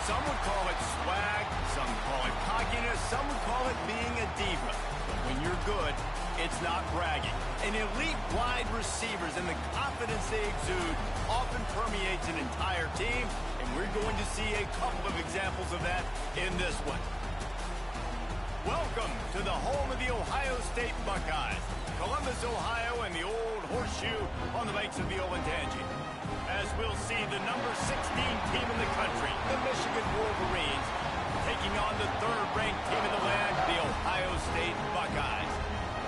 Some would call it swag, some call it cockiness, some would call it being a diva. But when you're good, it's not bragging. An elite wide receivers and the confidence they exude often permeates an entire team, and we're going to see a couple of examples of that in this one. Welcome to the home of the Ohio State Buckeyes, Columbus, Ohio, and the old horseshoe on the banks of the Olentangy. As we'll see the number 16 team in the country, the Michigan Wolverines, taking on the third-ranked team in the land, the Ohio State Buckeyes.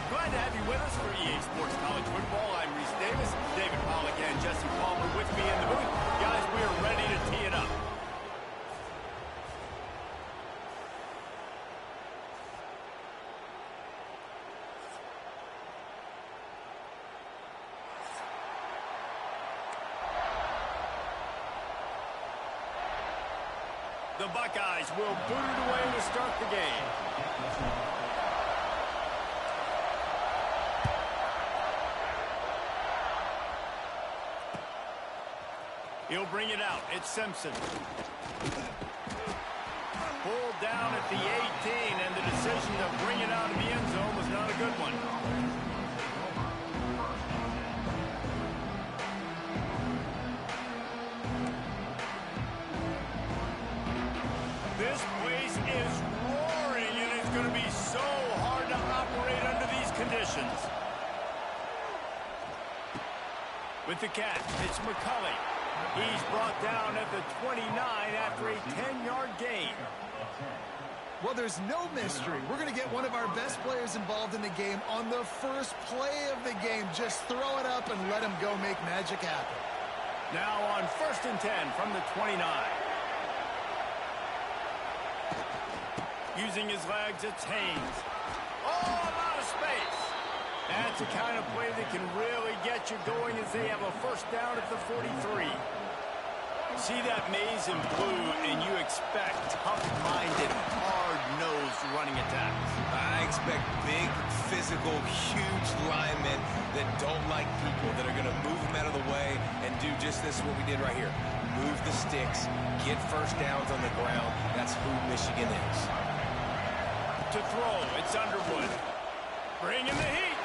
Glad to have you with us for EA Sports College Football. I'm Reese Davis, David Pollack, and Jesse Palmer with me in the booth. Guys, we are ready to tee it up. The Buckeyes will boot it away to start the game. He'll bring it out. It's Simpson. Pulled down at the 18, and the decision to bring it out of the end zone was not a good one. This place is roaring, and it's going to be so hard to operate under these conditions. With the catch, it's McCulley. He's brought down at the 29 after a 10-yard gain. Well, there's no mystery. We're going to get one of our best players involved in the game on the first play of the game. Just throw it up and let him go make magic happen. Now on 1st and 10 from the 29. Using his legs, it's Haynes. Oh, a lot of space. That's the kind of play that can really get you going as they have a first down at the 43. See that maze in blue, and you expect tough-minded, hard-nosed running attacks. I expect big, physical, huge linemen that don't like people, that are going to move them out of the way and do just this, what we did right here. Move the sticks, get first downs on the ground. That's who Michigan is. To throw, it's Underwood. Bringing the heat.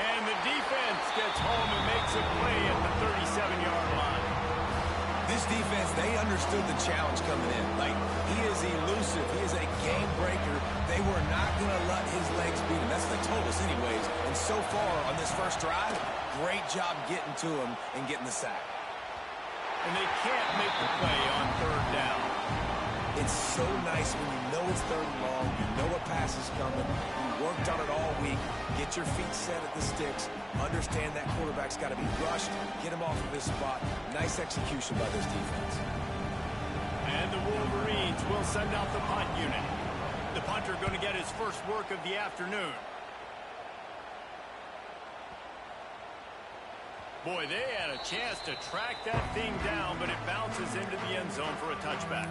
And the defense gets home and makes a play at the 37-yard line. This defense, they understood the challenge coming in. Like, he is elusive. He is a game breaker. They were not going to let his legs beat him. That's what they told us anyways. And so far on this first drive, great job getting to him and getting the sack. And they can't make the play on third down. It's so nice when you know it's third and long, you know what pass is coming, you worked on it all week, get your feet set at the sticks, understand that quarterback's got to be rushed, get him off of his spot. Nice execution by this defense. And the Wolverines will send out the punt unit. The punter going to get his first work of the afternoon. Boy, they had a chance to track that thing down, but it bounces into the end zone for a touchback.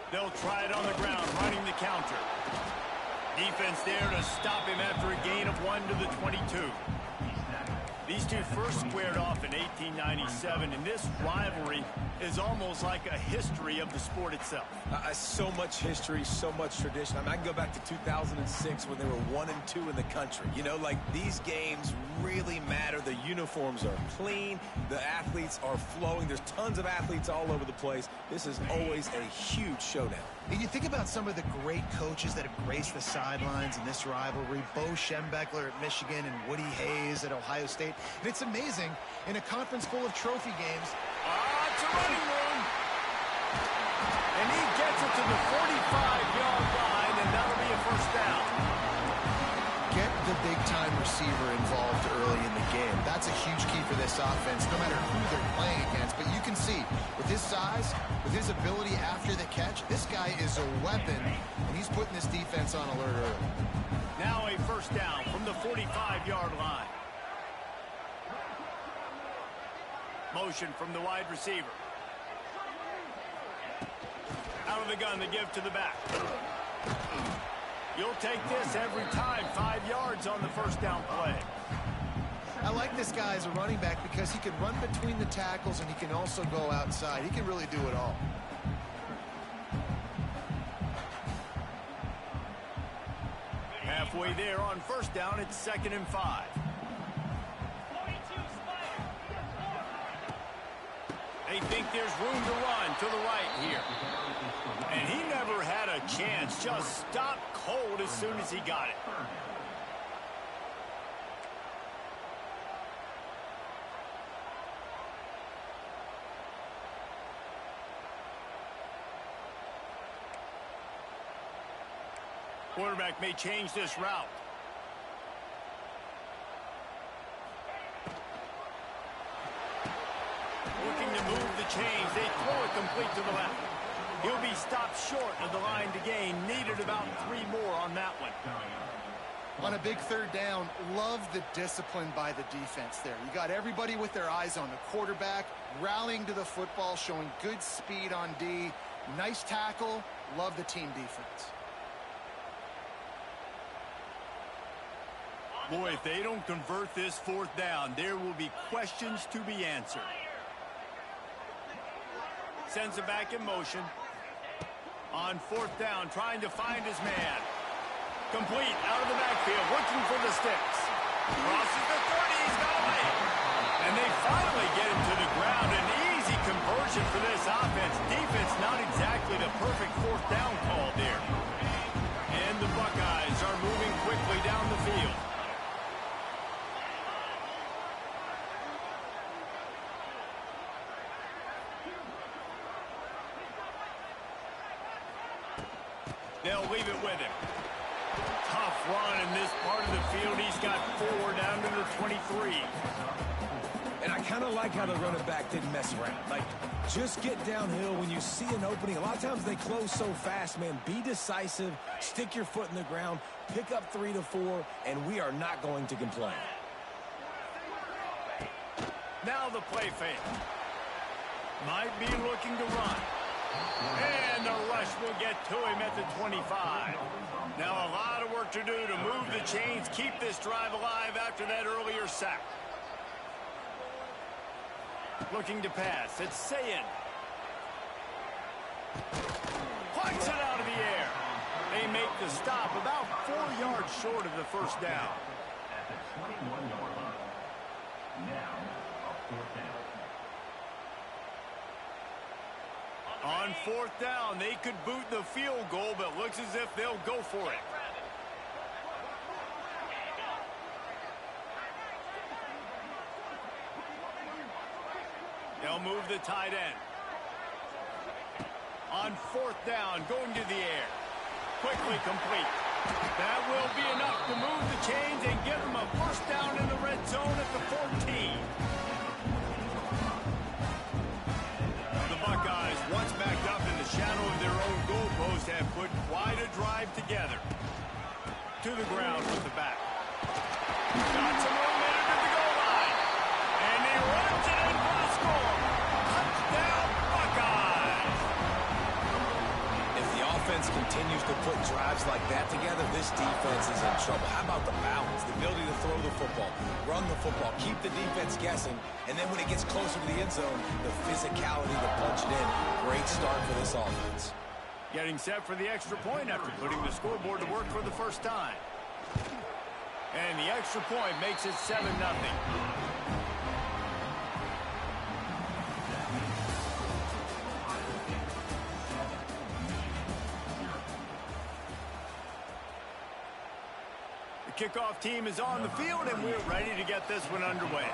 They'll try it on the ground, running the counter. Defense there to stop him after a gain of 1 to the 22. These two first squared off in 1897, and this rivalry is almost like a history of the sport itself. So much history, so much tradition. I mean, I can go back to 2006 when they were 1 and 2 in the country. You know, like, these games really matter. The uniforms are clean. The athletes are flowing. There's tons of athletes all over the place. This is always a huge showdown. And you think about some of the great coaches that have graced the sidelines in this rivalry. Bo Schembechler at Michigan and Woody Hayes at Ohio State. And it's amazing, in a conference full of trophy games. It's a running room. And he gets it to the 45-yard line, and that'll be a first down. Get the big-time receiver involved early in the game. That's a huge key for them. this offense, no matter who they're playing against. But you can see, with his size, with his ability after the catch, this guy is a weapon, and he's putting this defense on alert early. Now a first down from the 45-yard line. Motion from the wide receiver. Out of the gun to give to the back. You'll take this every time. 5 yards on the first down play. I like this guy as a running back because he can run between the tackles and he can also go outside. He can really do it all. Halfway there on first down, it's 2nd and 5. They think there's room to run to the right here. And he never had a chance. Just stopped cold as soon as he got it. Quarterback may change this route. Looking to move the chains. They throw it complete to the left. He'll be stopped short of the line to gain. Needed about 3 more on that one. On a big third down, love the discipline by the defense there. You got everybody with their eyes on the quarterback, rallying to the football, showing good speed on D. Nice tackle. Love the team defense. Boy, if they don't convert this 4th down, there will be questions to be answered. Sends it back in motion. On 4th down, trying to find his man. Complete out of the backfield, looking for the sticks. Crosses the 30, he's got away. And they finally get him to the ground. An easy conversion for this offense. Defense not exactly the perfect 4th down call there. And the Buckeyes are moving quickly down the field. They'll leave it with him. Tough run in this part of the field. He's got 4 down to the 23. And I kind of like how the running back didn't mess around. Like, just get downhill when you see an opening. A lot of times they close so fast, man. Be decisive, stick your foot in the ground, pick up 3 to 4, and we are not going to complain. Now the play fake. Might be looking to run. And the rush will get to him at the 25. Now a lot of work to do to move the chains, keep this drive alive after that earlier sack. Looking to pass. It's Sayin. Plucks it out of the air. They make the stop about 4 yards short of the first down. At the 21-yard line. Now, a 4th down. On 4th down, they could boot the field goal, but looks as if they'll go for it. They'll move the tight end. On 4th down, going to the air. Quickly complete. That will be enough to move the chains and give them a first down in the red zone at the 14. The Buckeyes, once backed up in the shadow of their own goalpost, have put quite a drive together. To the ground with the back. Got some momentum at the goal line. And he runs it in for the score. Touchdown, Buckeyes. If the offense continues to put drives like that together, this defense is in trouble. How about the balance, the ability to throw the football, run the football, keep the defense guessing, and then when it gets closer to the end zone, the physicality to punch it in. Great start for this offense. Getting set for the extra point after putting the scoreboard to work for the first time. And the extra point makes it 7-0. The kickoff team is on the field, and we're ready to get this one underway.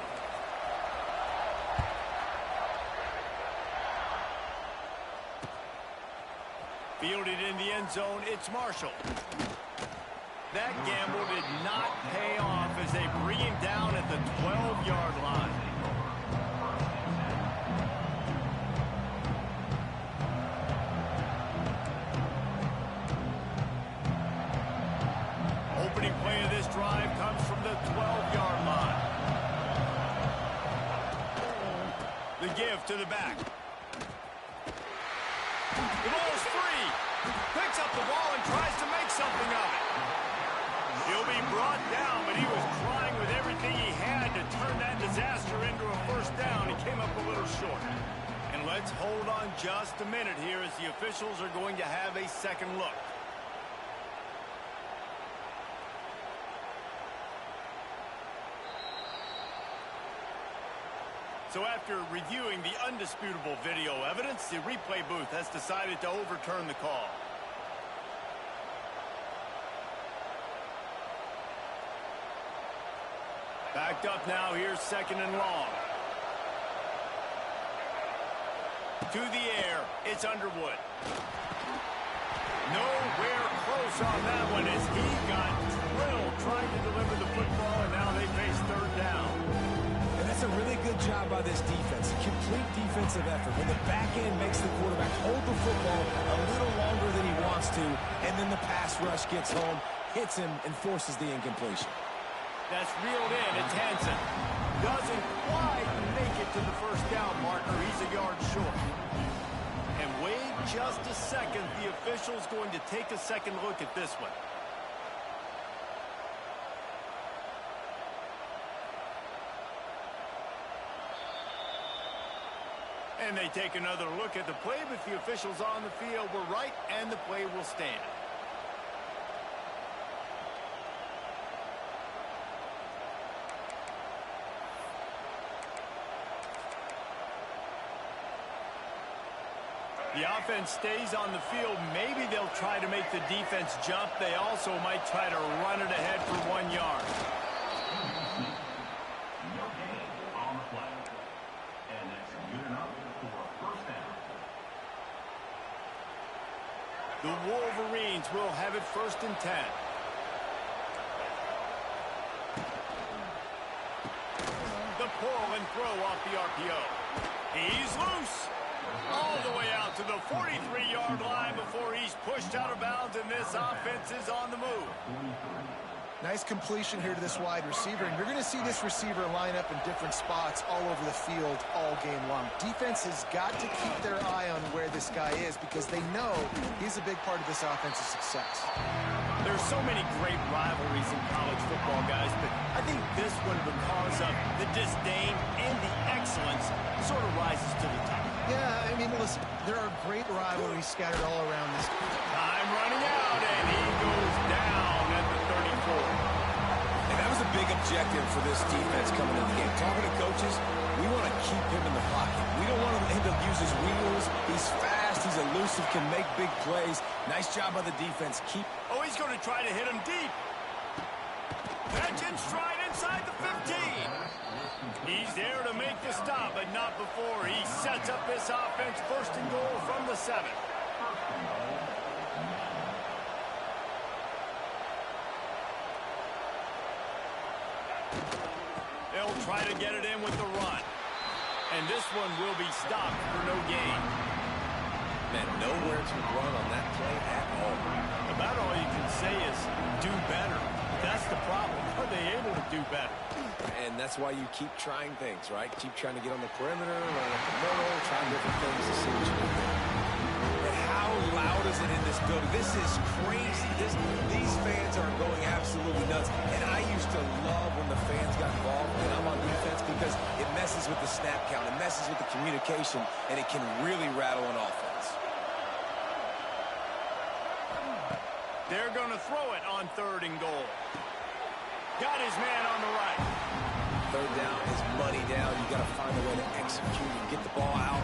Fielded in the end zone, it's Marshall. That gamble did not pay off as they bring him down at the 12-yard line. The give to the back. The ball's free. Picks up the ball and tries to make something of it. He'll be brought down, but he was trying with everything he had to turn that disaster into a first down. He came up a little short. And let's hold on just a minute here as the officials are going to have a second look. So after reviewing the undisputable video evidence, the replay booth has decided to overturn the call. Backed up now, here's second and long. To the air, it's Underwood. Nowhere close on that one as he got drilled trying to deliver the football, and now they face third down. And that's a really good job by this defense. A complete defensive effort. When the back end makes the quarterback hold the football a little longer than he wants to, and then the pass rush gets home, hits him, and forces the incompletion. That's reeled in. It's Hansen. Doesn't quite make it to the first down marker. He's a yard short. And wait just a second. The official's going to take a second look at this one. And they take another look at the play, but the officials on the field were right, and the play will stand. The offense stays on the field. Maybe they'll try to make the defense jump. They also might try to run it ahead for 1 yard. No gain on the play. And that's good enough for a first down. The Wolverines will have it 1st and 10. The pull and throw off the RPO. He's loose. All the way out to the 43-yard line before he's pushed out of bounds, and this offense is on the move. Nice completion here to this wide receiver, and you're going to see this receiver line up in different spots all over the field all game long. Defense has got to keep their eye on where this guy is because they know he's a big part of this offense's success. There's so many great rivalries in college football, guys, but I think this one, because of the disdain and the excellence, sort of rises to the top. Yeah, I mean, listen, there are great rivalries scattered all around this. Time running out, and he goes down at the 34. And that was a big objective for this defense coming into the game. Talking to coaches, we want to keep him in the pocket. We don't want him to use his wheels. He's fast, he's elusive, can make big plays. Nice job by the defense. Oh, he's going to try to hit him deep. Catch in stride inside the 15. He's there to make the stop, but not before he sets up this offense 1st and goal from the 7. They'll try to get it in with the run. And this one will be stopped for no gain. Man, nowhere to run on that play at all. About all you can say is do better. That's the problem. Are they able to do better? And that's why you keep trying things, right? Keep trying to get on the perimeter, run up the middle, trying different things to see what you can do. And how loud is it in this building? This is crazy. These fans are going absolutely nuts. And I used to love when the fans got involved when I'm on defense because it messes with the snap count. It messes with the communication, and it can really rattle an offense. They're going to throw it on 3rd and goal. Got his man on the right. 3rd down is money down. You got to find a way to execute and get the ball out,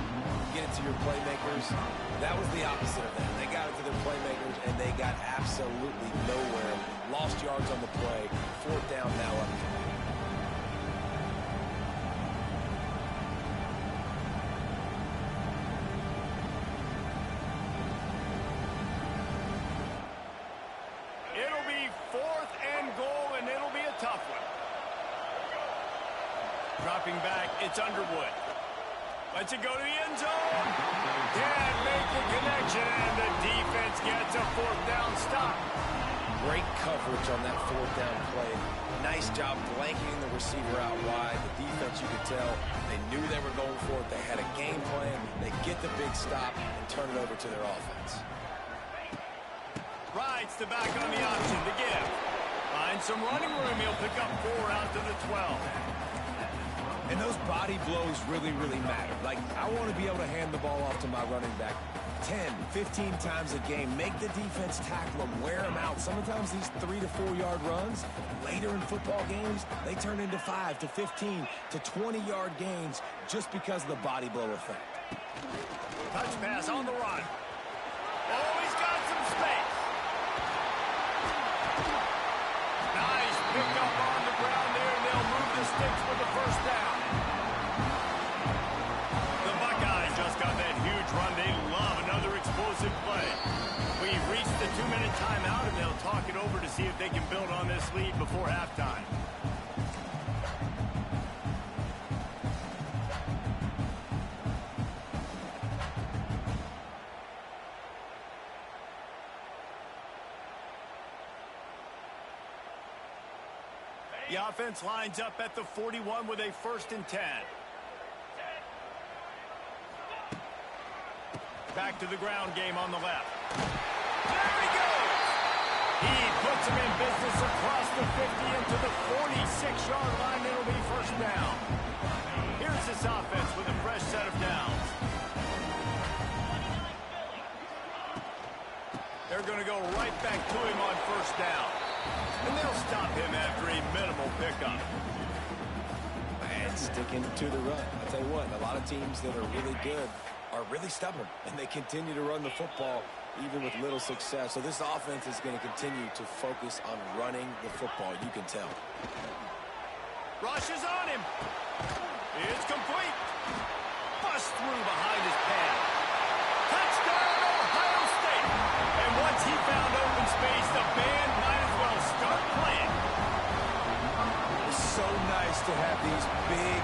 get it to your playmakers. That was the opposite of that. They got it to their playmakers, and they got absolutely nowhere. Lost yards on the play. 4th down now up. It'll be 4th and goal, and it'll be a tough one. Dropping back, it's Underwood. Lets it go to the end zone. Can't make the connection, and the defense gets a 4th down stop. Great coverage on that fourth down play. Nice job blanking the receiver out wide. The defense, you could tell, they knew they were going for it. They had a game plan. They get the big stop and turn it over to their offense. Rides the back on the option to give. Finds some running room. He'll pick up 4 out to the 12. And those body blows really, really matter. Like, I want to be able to hand the ball off to my running back 10, 15 times a game. Make the defense tackle them, wear them out. Sometimes these 3 to 4 yard runs, later in football games, they turn into 5 to 15 to 20 yard gains just because of the body blow effect. Touch pass on the run. Oh, he's got some space. Nice pick up on the ground there, and they'll move the sticks with the first down. The Buckeyes just got that huge run. They love another explosive play. We've reached the 2-minute timeout, and they'll talk it over to see if they can build on this lead before halftime. The offense lines up at the 41 with a 1st and 10. Back to the ground game on the left. There he goes! He puts him in business across the 50 into the 46-yard line. It'll be 1st down. Here's this offense with a fresh set of downs. They're going to go right back to him on 1st down. And they'll stop him after a minimal pickup. And sticking to the run. I'll tell you what, a lot of teams that are really good are really stubborn, and they continue to run the football even with little success. So this offense is going to continue to focus on running the football, you can tell. Rush is on him. It's complete. Bust through behind his pad. Touchdown, Ohio State. And once he found open space, the band might as well start playing. It's so nice to have these big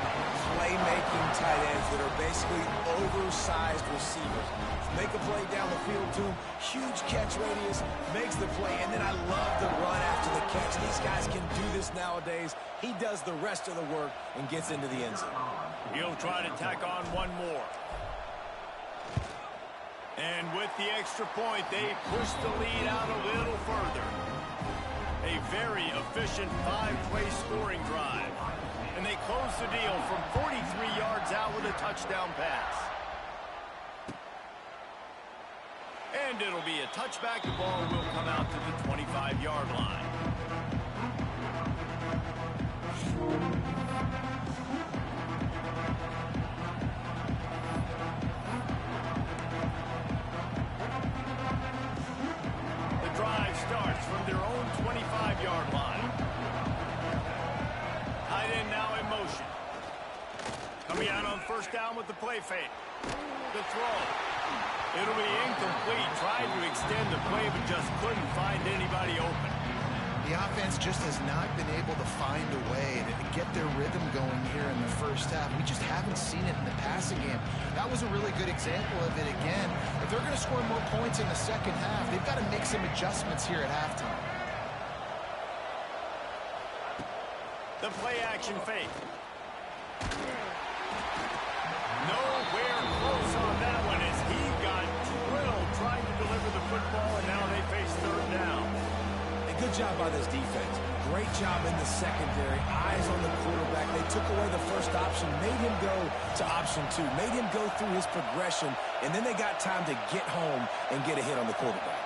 playmaking tight ends that are basically oversized receivers. Make a play down the field to him, huge catch radius, makes the play, and then I love the run after the catch. These guys can do this nowadays. He does the rest of the work and gets into the end zone. He'll try to tack on one more. And with the extra point, they push the lead out a little further. A very efficient 5-play scoring drive. And they close the deal from 43 yards out with a touchdown pass. And it'll be a touchback. The ball will come out to the 25-yard line. The drive starts from their own 25-yard line. Tight end now in motion. Coming out on 1st down with the play fake. The throw. It'll be incomplete. Tried to extend the play, but just couldn't find anybody open. The offense just has not been able to find a way to get their rhythm going here in the 1st half. We just haven't seen it in the passing game. That was a really good example of it again. If they're going to score more points in the 2nd half, they've got to make some adjustments here at halftime. The play action fake. Nowhere close on that one as he got drilled trying to deliver the football, and now they face 3rd down. A good job by this defense. Great job in the secondary. Eyes on the quarterback. They took away the 1st option, made him go to option 2, made him go through his progression, and then they got time to get home and get a hit on the quarterback.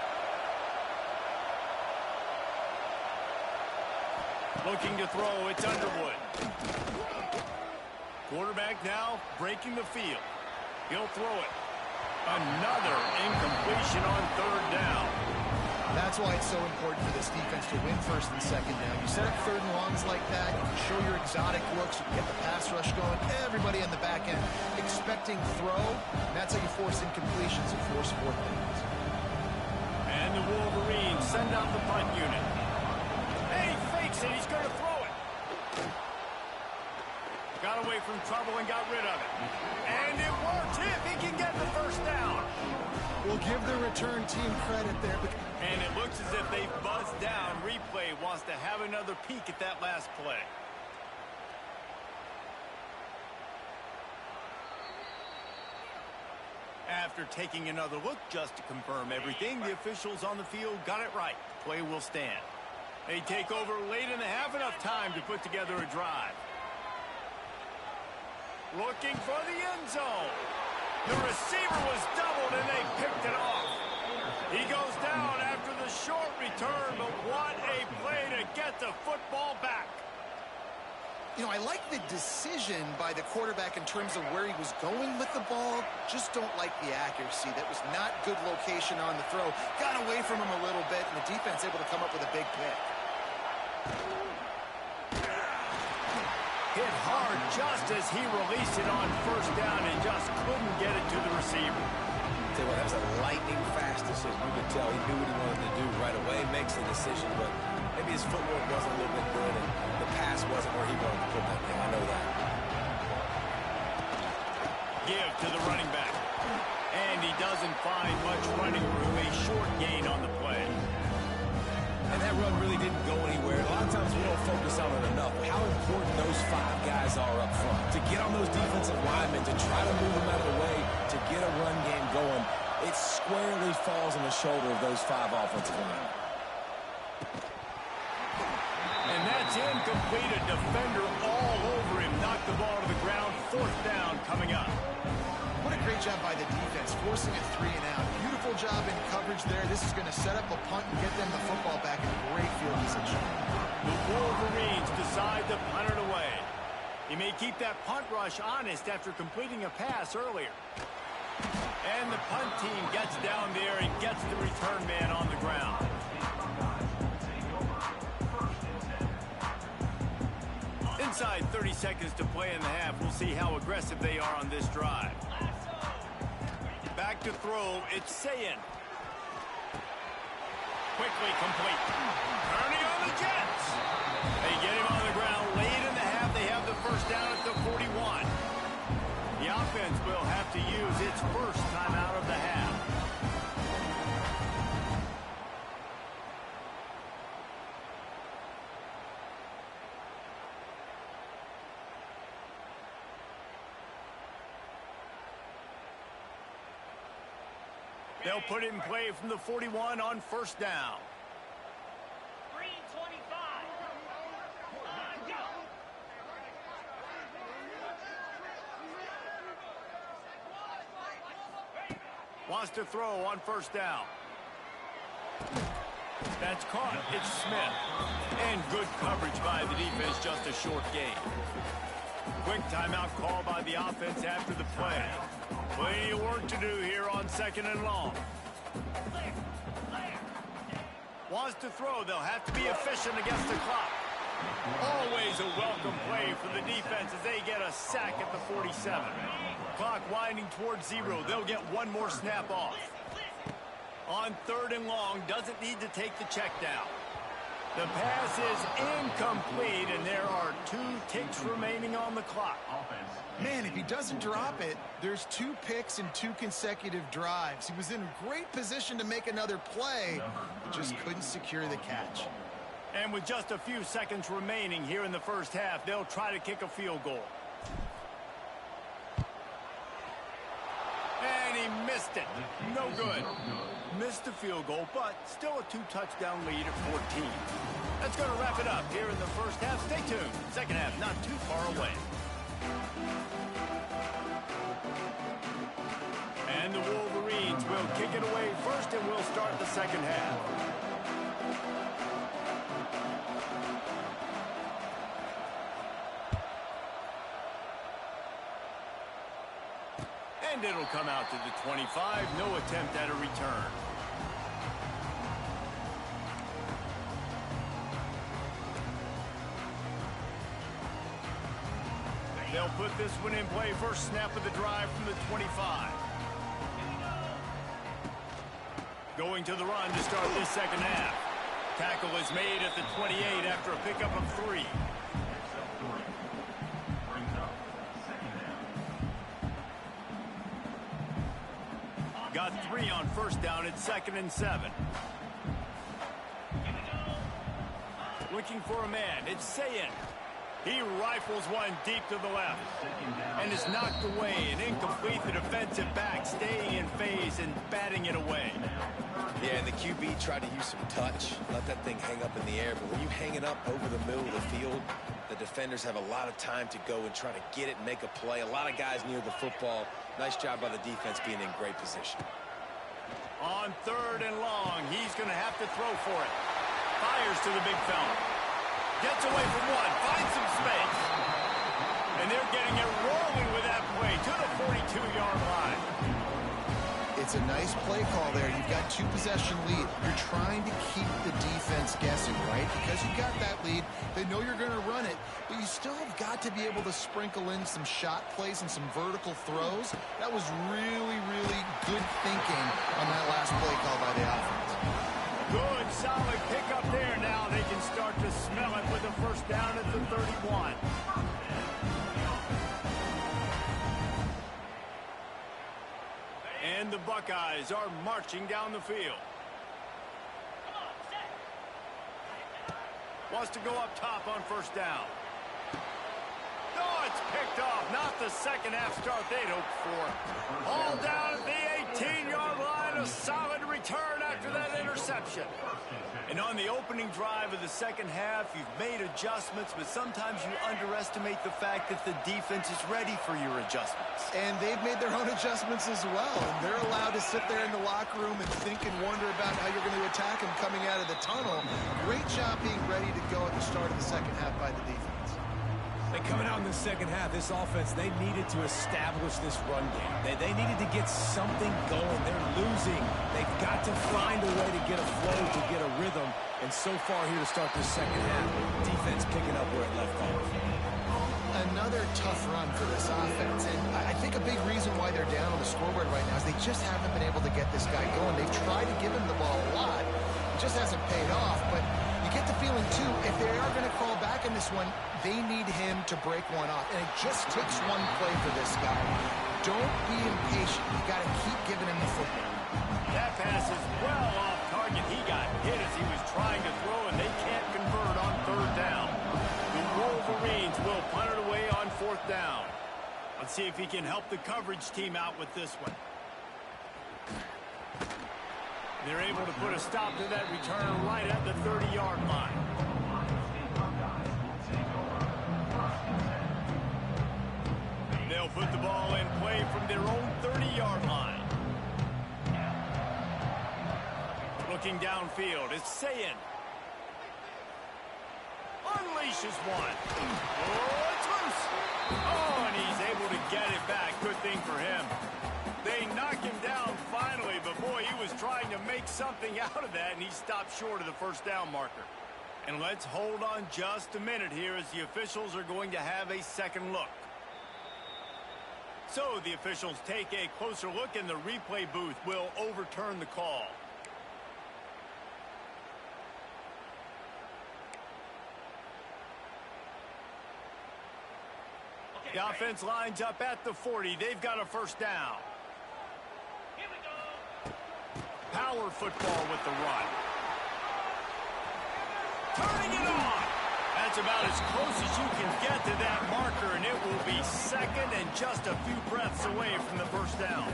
Looking to throw, it's Underwood. Quarterback now breaking the field. He'll throw it. Another incompletion on 3rd down. That's why it's so important for this defense to win 1st and 2nd down. You set up 3rd and longs like that, you can show your exotic looks, you can get the pass rush going, everybody on the back end expecting throw, and that's how you force incompletions and force 4th downs. And the Wolverines send out the punt unit. Hey, he fakes it, he's going to throw it. Got away from trouble and got rid of it. And it works if he can get the 1st down. We'll give the return team credit there. And it looks as if they've buzzed down. Replay wants to have another peek at that last play. After taking another look just to confirm everything, the officials on the field got it right. Play will stand. They take over late in the half, enough time to put together a drive. Looking for the end zone. The receiver was doubled and they picked it off. He goes down after the short return, but what a play to get the football back. You know, I like the decision by the quarterback in terms of where he was going with the ball. Just don't like the accuracy. That was not good location on the throw. Got away from him a little bit, and the defense able to come up with a big pick. Hit hard just as he released it on first down and just couldn't get it to the receiver. Tell you what, that was a lightning fast decision. You could tell he knew what he wanted to do right away, makes the decision, but maybe his footwork wasn't a little bit good and the pass wasn't where he wanted to put that thing. I know that. Give to the running back. And he doesn't find much running room. A short gain on the play. And that run really didn't go anywhere. A lot of times we don't focus on it enough. How important those 5 guys are up front. To get on those defensive linemen, to try to move them out of the way, to get a run game going, it squarely falls on the shoulder of those 5 offensive linemen. And that's incomplete. A defender all over him. Knocked the ball to the ground. 4th down coming up. What a great job by the defense, forcing a 3 and out. Beautiful job in coverage there. This is going to set up a punt and get them the football back in great field position. The Wolverines decide to punt it away. He may keep that punt rush honest after completing a pass earlier. And the punt team gets down there and gets the return man on the ground. Inside 30 seconds to play in the half. We'll see how aggressive they are on this drive. Back to throw. It's Sayin. Quickly complete. Turning on the Jets. They get him on the ground late in the half. They have the first down at the 41. The offense will have to use its first time out of the half. They'll put it in play from the 41 on first down. 3:25. Go. Wants to throw on first down. That's caught. It's Smith. And good coverage by the defense, just a short gain. Quick timeout call by the offense after the play. Plenty of work to do here on 2nd and long. Wants to throw. They'll have to be efficient against the clock. Always a welcome play for the defense as they get a sack at the 47. Clock winding towards 0. They'll get one more snap off. On 3rd and long, doesn't need to take the check down. The pass is incomplete, and there are 2 ticks remaining on the clock. Man, if he doesn't drop it, there's 2 picks in 2 consecutive drives. He was in great position to make another play, but just couldn't secure the catch. And with just a few seconds remaining here in the first half, they'll try to kick a field goal. And he missed it. No good. Missed the field goal, but still a 2-touchdown lead at 14. That's going to wrap it up here in the first half. Stay tuned. Second half not too far away. And the Wolverines will kick it away first, and we'll start the second half. And it'll come out to the 25. No attempt at a return. They'll put this one in play. First snap of the drive from the 25. Going to the run to start this second half. Tackle is made at the 28 after a pickup of 3. Got 3 on first down at 2nd and 7. Looking for a man. It's Sayin. He rifles one deep to the left. And is knocked away and incomplete. The defensive back staying in phase and batting it away. Yeah, and the QB tried to use some touch. Let that thing hang up in the air. But when you hang it up over the middle of the field, the defenders have a lot of time to go and try to get it and make a play. A lot of guys near the football. Nice job by the defense being in great position. On 3rd and long, he's going to have to throw for it. Fires to the big fella. Gets away from one. Finds some space. And they're getting it rolling with that play to the 42-yard line. It's a nice play call there. You've got 2-possession lead. You're trying to keep the defense guessing, right? Because you got that lead. They know you're going to run it, but you still have got to be able to sprinkle in some shot plays and some vertical throws. That was really, really good thinking on that last play call by the offense. Good, solid pickup there. Now they can start to smell it with a first down at the 31. And the Buckeyes are marching down the field. Wants to go up top on first down. Oh, it's picked off. Not the second half start they'd hoped for. All down at the 18-yard line. A solid return after that interception. And on the opening drive of the second half, you've made adjustments, but sometimes you underestimate the fact that the defense is ready for your adjustments. And they've made their own adjustments as well. And they're allowed to sit there in the locker room and think and wonder about how you're going to attack them coming out of the tunnel. Great job being ready to go at the start of the second half by the defense. And coming out in the second half, this offense, they needed to establish this run game. They needed to get something going. They're losing. They've got to find a way to get a flow, to get a rhythm. And so far here to start this second half, defense picking up where it left off. Another tough run for this offense. And I think a big reason why they're down on the scoreboard right now is they just haven't been able to get this guy going. They've tried to give him the ball a lot. It just hasn't paid off. But you get the feeling, too, if they are going to crawl back in this one, they need him to break one off. And it just takes one play for this guy. Don't be impatient. You got to keep giving him the football. That pass is well off target. He got hit as he was trying to throw, and they can't convert on 3rd down. The Wolverines will punt it away on 4th down. Let's see if he can help the coverage team out with this one. They're able to put a stop to that return right at the 30-yard line. They'll put the ball in play from their own 30-yard line. Looking downfield, it's Sayin. Unleashes one. Oh, it's loose. Oh, and he's able to get it back. Good thing for him. They knock him down finally, but boy, he was trying to make something out of that, and he stopped short of the first down marker. And let's hold on just a minute here as the officials are going to have a second look. So the officials take a closer look, and the replay booth will overturn the call. The offense lines up at the 40. They've got a first down. Power football with the run. Turning it on. That's about as close as you can get to that marker, and it will be second and just a few breaths away from the first down.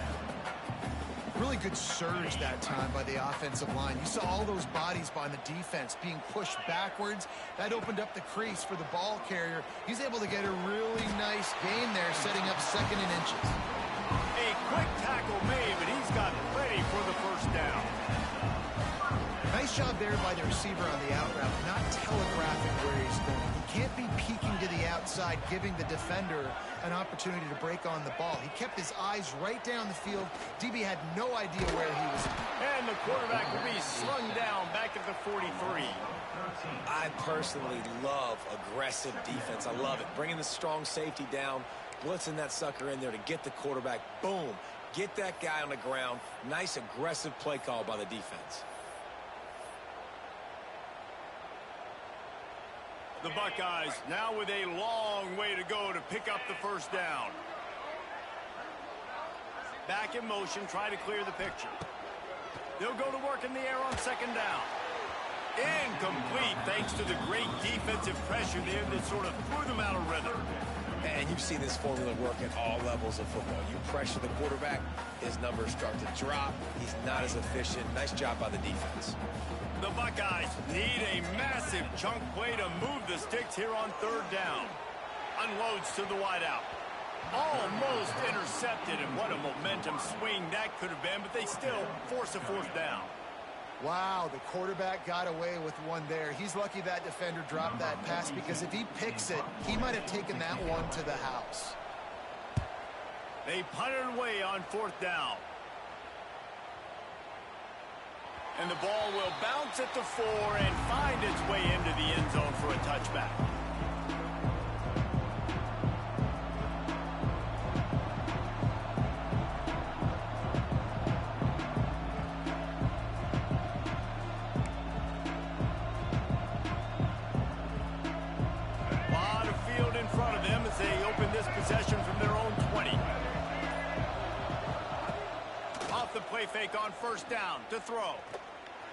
Really good surge that time by the offensive line. You saw all those bodies by the defense being pushed backwards. That opened up the crease for the ball carrier. He's able to get a really nice gain there, setting up 2nd and inches. A quick tackle made, but he's got plenty for the first down. Nice job there by the receiver on the out route, not telegraphing where he's going. He can't be peeking to the outside, giving the defender an opportunity to break on the ball. He kept his eyes right down the field. DB had no idea where he was. And the quarterback will be slung down back at the 43. I personally love aggressive defense. I love it. Bringing the strong safety down, blitzing that sucker in there to get the quarterback. Boom. Get that guy on the ground. Nice aggressive play call by the defense. The Buckeyes now with a long way to go to pick up the first down. Back in motion, try to clear the picture. They'll go to work in the air on second down. Incomplete, thanks to the great defensive pressure there that sort of threw them out of rhythm. And you've seen this formula work at all levels of football. You pressure the quarterback, his numbers start to drop. He's not as efficient. Nice job by the defense. The Buckeyes need a massive chunk play to move the sticks here on third down. Unloads to the wideout. Almost intercepted, and what a momentum swing that could have been, but they still force a fourth down. Wow, the quarterback got away with one there. He's lucky that defender dropped that pass, because if he picks it, he might have taken that one to the house. They punted away on fourth down. And the ball will bounce at the 4 and find its way into the end zone for a touchback. Possession from their own 20. Off the play fake on first down to throw.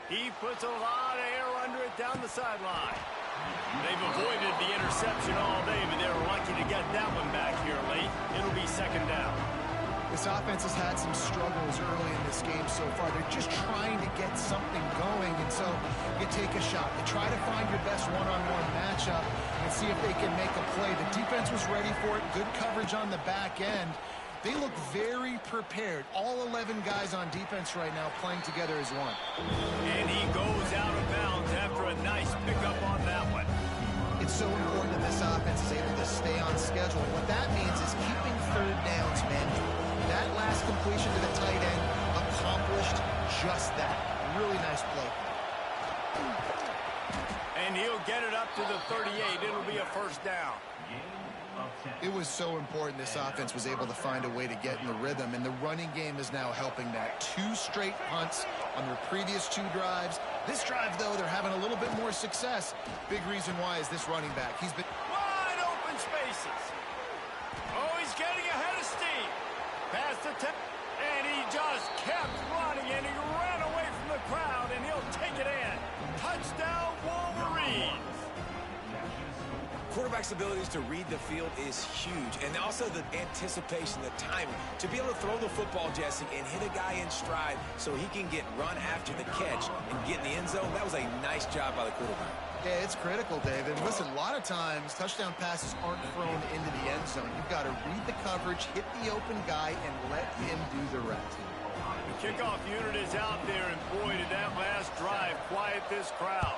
He puts a lot of air under it down the sideline. They've avoided the interception all day, but they were lucky to get that one back here late. It'll be second down. This offense has had some struggles early in this game so far. They're just trying to get something going, and so you take a shot. You try to find your best one-on-one matchup and see if they can make a play. The defense was ready for it. Good coverage on the back end. They look very prepared. All 11 guys on defense right now playing together as one. And he goes out of bounds after a nice pickup on that one. It's so important that this offense is able to stay on schedule. What that means is keeping third downs manageable. That last completion to the tight end accomplished just that. Really nice play. And he'll get it up to the 38. It'll be a first down. It was so important this offense was able to find a way to get in the rhythm, and the running game is now helping that. 2 straight punts on their previous 2 drives. This drive, though, they're having a little bit more success. Big reason why is this running back. He's been wide open spaces. Oh, he's getting ahead of steam. Past the 10, and he just kept running, and he ran away from the crowd, and he'll take it in. Touchdown, Wolverines. Quarterback's abilities to read the field is huge, and also the anticipation, the timing. To be able to throw the football, Jesse, and hit a guy in stride so he can get run after the catch and get in the end zone, that was a nice job by the quarterback. Yeah, it's critical, David. Listen, a lot of times touchdown passes aren't thrown into the end zone. You've got to read the coverage, hit the open guy, and let him do the rest. The kickoff unit is out there, and boy, did that last drive quiet this crowd.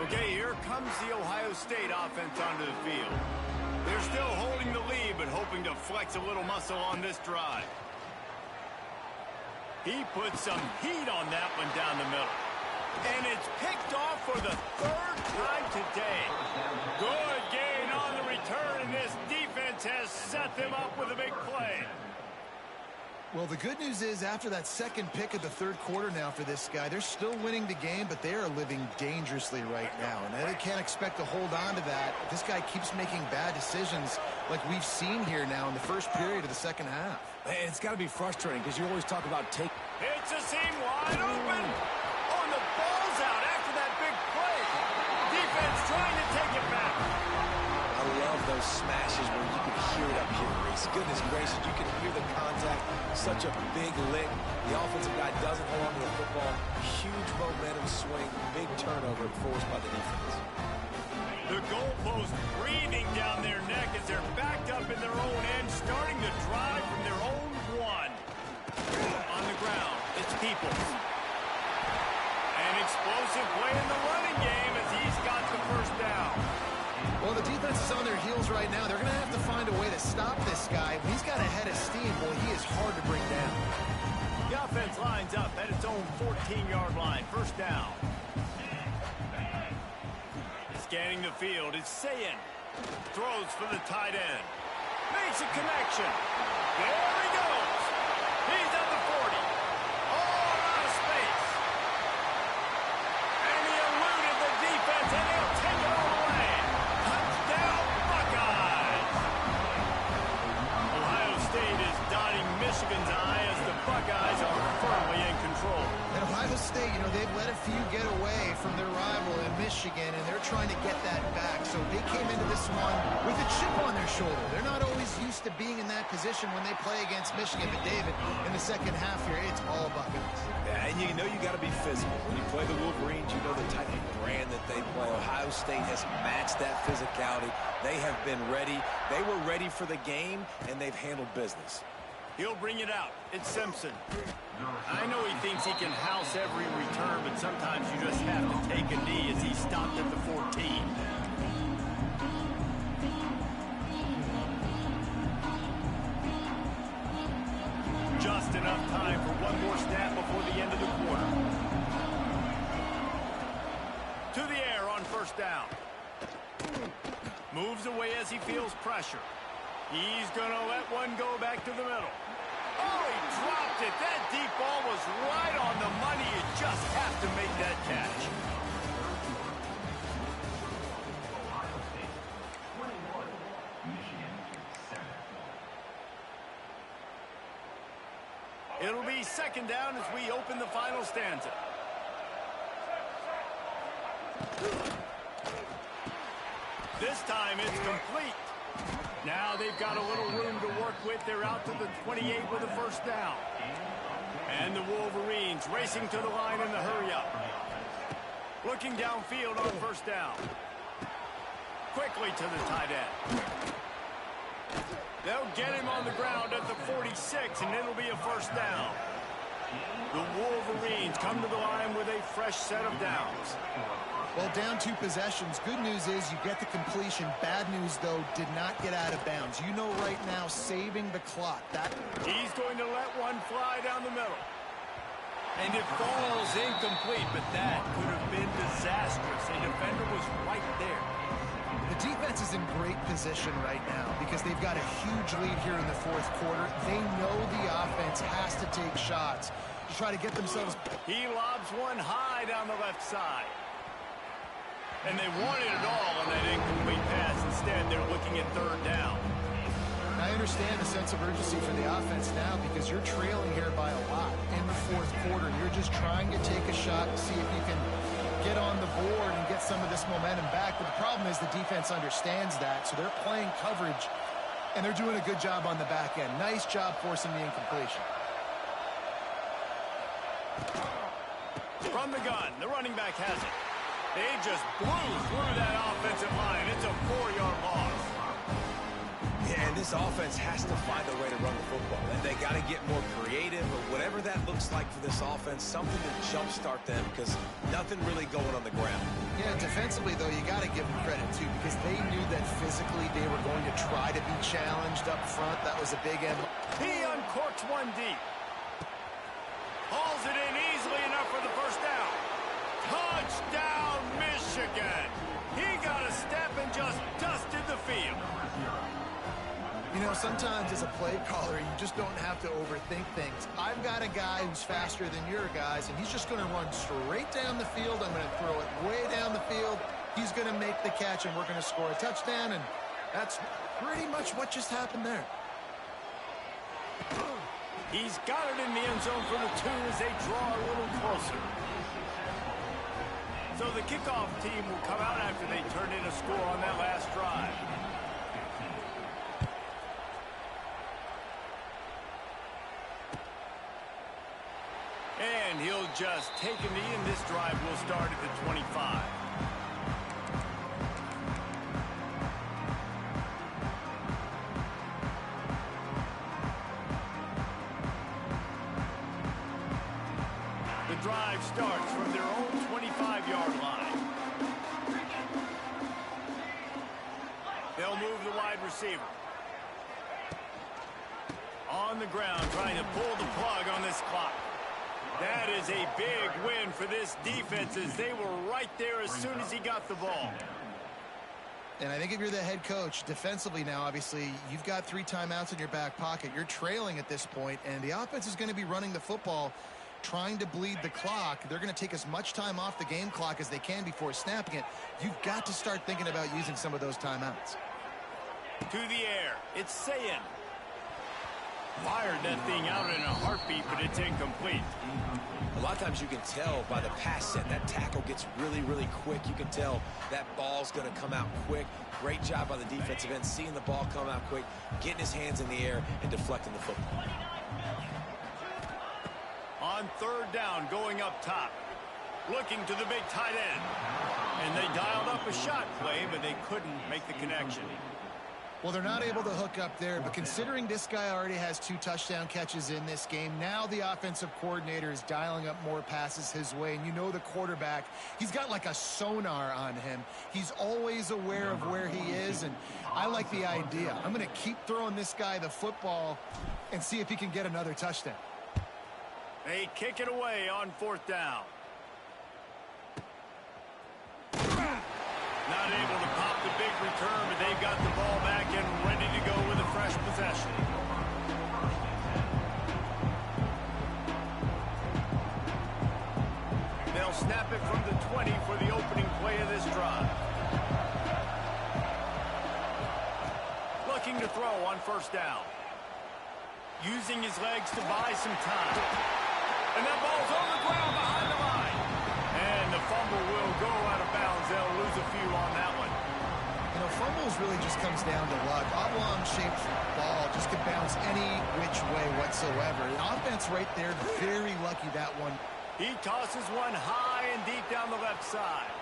Okay, here comes the Ohio State offense onto the field. They're still holding the lead, but hoping to flex a little muscle on this drive. He put some heat on that one down the middle. And it's picked off for the 3rd time today. Good gain on the return, and this defense has set them up with a big play. Well, the good news is after that second pick of the 3rd quarter now for this guy, they're still winning the game, but they are living dangerously right now. And they can't expect to hold on to that. This guy keeps making bad decisions like we've seen here now in the first period of the second half. And it's got to be frustrating because you always talk about take. It's a seam wide open. Oh, and the ball's out after that big play. Defense trying to take it back. I love those smashes where you can hear it up here, Reese. Goodness gracious, you can hear the contact. Such a big lick. The offensive guy doesn't hold on to the football. Huge momentum swing. Big turnover forced by the defense. The goalpost breathing down their neck as they're backed up in their own end, starting the drive from their own 1. On the ground, it's Peoples. An explosive play in the running game as he's got the first down. Well, the defense is on their heels right now. They're going to have to find a way to stop this guy. When he's got a head of steam, well, he is hard to bring down. The offense lines up at its own 14-yard line. First down. Scanning the field, it's Sayin. Throws for the tight end. Makes a connection. There he goes. He's at the 40. All out of space. And he eluded the defense, and he'll take it all the way. Touchdown, Buckeyes. Ohio State is dotting Michigan's eye as the Buckeyes are firmly in control. And Ohio State, they've let a few get away from their rival in Michigan, and they're trying to get that back. So they came into this one with a chip on their shoulder. They're not always used to being in that position when they play against Michigan. But, David, in the second half here, it's all Buckeyes. Yeah, and you know you got to be physical. When you play the Wolverines, you know the type of brand that they play. Ohio State has matched that physicality. They have been ready. They were ready for the game, and they've handled business. He'll bring it out. It's Simpson. I know he thinks he can house every return, but sometimes you just have to take a knee as he stopped at the 14. Just enough time for one more snap before the end of the quarter. To the air on first down. Moves away as he feels pressure. He's going to let one go back to the middle. Oh, he dropped it. That deep ball was right on the money. You just have to make that catch. Ohio State 21, Michigan 7. It'll be second down as we open the final stanza. This time it's complete. Now they've got a little room to work with. They're out to the 28 with a first down. And the Wolverines racing to the line in the hurry-up. Looking downfield on first down. Quickly to the tight end. They'll get him on the ground at the 46, and it'll be a first down. The Wolverines come to the line with a fresh set of downs. Well, down 2 possessions. Good news is you get the completion. Bad news, though, did not get out of bounds. You know right now, saving the clock. He's going to let one fly down the middle. And it falls incomplete, but that could have been disastrous. A defender was right there. The defense is in great position right now because they've got a huge lead here in the fourth quarter. They know the offense has to take shots to try to get themselves. He lobs one high down the left side. And they wanted it all on that incomplete pass. Instead, they're looking at third down. I understand the sense of urgency for the offense now because you're trailing here by a lot in the fourth quarter. You're just trying to take a shot and see if you can get on the board and get some of this momentum back. But the problem is the defense understands that, so they're playing coverage, and they're doing a good job on the back end. Nice job forcing the incompletion. From the gun, the running back has it. They just blew through that offensive line. It's a 4-yard loss. Yeah, and this offense has to find a way to run the football. And they got to get more creative or whatever that looks like for this offense, something to jumpstart them because nothing really going on the ground. Yeah, defensively, though, you got to give them credit, too, because they knew that physically they were going to try to be challenged up front. That was a big end. He uncorks one deep. Hauls it in easily enough for the first down. Touchdown, Michigan. He got a step and just dusted the field. Sometimes as a play caller, you just don't have to overthink things. I've got a guy who's faster than your guys, and he's just going to run straight down the field. I'm going to throw it way down the field. He's going to make the catch, and we're going to score a touchdown, and that's pretty much what just happened there. He's got it in the end zone for the 2 as they draw a little closer. So the kickoff team will come out after they turn in a score on that last drive. And he'll just take a knee, and this drive will start at the 25. The drive starts from their own 25-yard line. They'll move the wide receiver. On the ground, trying to pull the plug on this clock. That is a big win for this defense as they were right there as soon as he got the ball. And I think if you're the head coach, defensively now, obviously, you've got 3 timeouts in your back pocket. You're trailing at this point, and the offense is going to be running the football, trying to bleed the clock. They're going to take as much time off the game clock as they can before snapping it. You've got to start thinking about using some of those timeouts. To the air, it's Sayin. Fired that thing out in a heartbeat, but it's incomplete. A lot of times you can tell by the pass set, that tackle gets really, really quick. You can tell that ball's going to come out quick. Great job by the defensive end, seeing the ball come out quick, getting his hands in the air, and deflecting the football. On 3rd down, going up top. Looking to the big tight end. And they dialed up a shot play, but they couldn't make the connection. Well, they're not able to hook up there, but considering this guy already has 2 touchdown catches in this game, now the offensive coordinator is dialing up more passes his way. And you know the quarterback, he's got like a sonar on him. He's always aware of where he is, and I like the idea. I'm going to keep throwing this guy the football and see if he can get another touchdown. They kick it away on 4th down. Not able to pop the big return, but they've got the ball back and ready to go with a fresh possession. They'll snap it from the 20 for the opening play of this drive. Looking to throw on 1st down. Using his legs to buy some time. And that ball's on the ground behind the line. And the fumble will go out of bounds. They'll lose a few on that one. You know, fumbles really just comes down to luck. Oblong-shaped ball just can bounce any which way whatsoever. The offense right there, very lucky that one. He tosses one high and deep down the left side.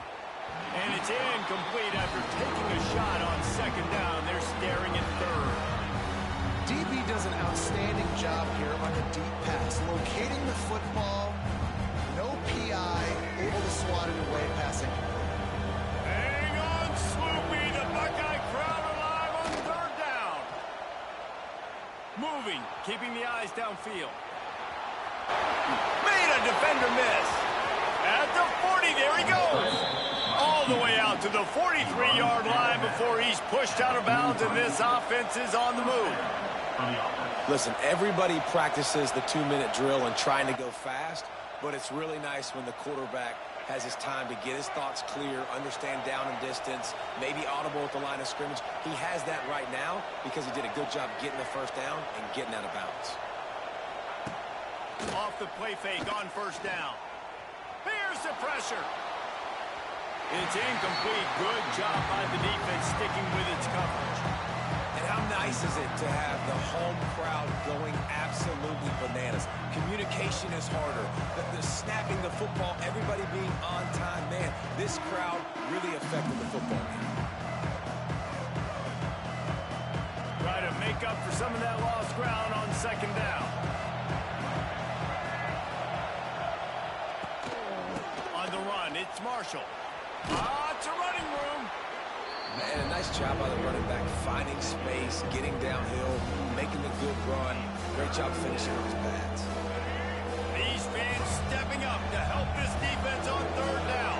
And it's incomplete after taking a shot on 2nd down. They're staring at 3rd. DB does an outstanding job here on the deep pass, locating the football, no PI, able to swat it away, passing. Hang on, Sloopy, the Buckeye crowd alive on 3rd down. Moving, keeping the eyes downfield. Made a defender miss. At the 40, there he goes. All the way out to the 43-yard line before he's pushed out of bounds, and this offense is on the move. Listen, everybody practices the 2-minute drill and trying to go fast, but it's really nice when the quarterback has his time to get his thoughts clear, understand down and distance, maybe audible at the line of scrimmage. He has that right now because he did a good job getting the 1st down and getting out of bounds. Off the play fake on 1st down. Here's the pressure. It's incomplete. Good job by the defense sticking with its coverage. And how nice is it to have the home crowd going absolutely bananas? Communication is harder. The snapping the football, everybody being on time. Man, this crowd really affected the football game. Try to make up for some of that lost ground on 2nd down. On the run, it's Marshall. It's a running room. Man, a nice job by the running back, finding space, getting downhill, making the good run. Great job finishing on his pads. These fans stepping up to help this defense on 3rd down.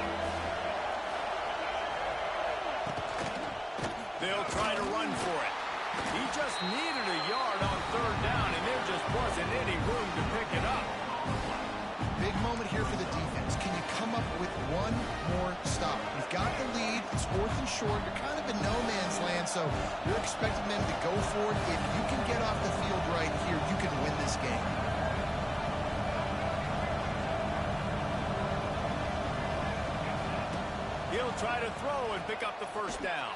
They'll try to run for it. He just needed a yard on 3rd down, and there just wasn't any room to pick it up. Big moment here for the defense. Can you come up with one more stop? You've got the lead. It's 4th and short. You're kind of in no man's land, so you're expecting them to go for it. If you can get off the field right here, you can win this game. He'll try to throw and pick up the 1st down.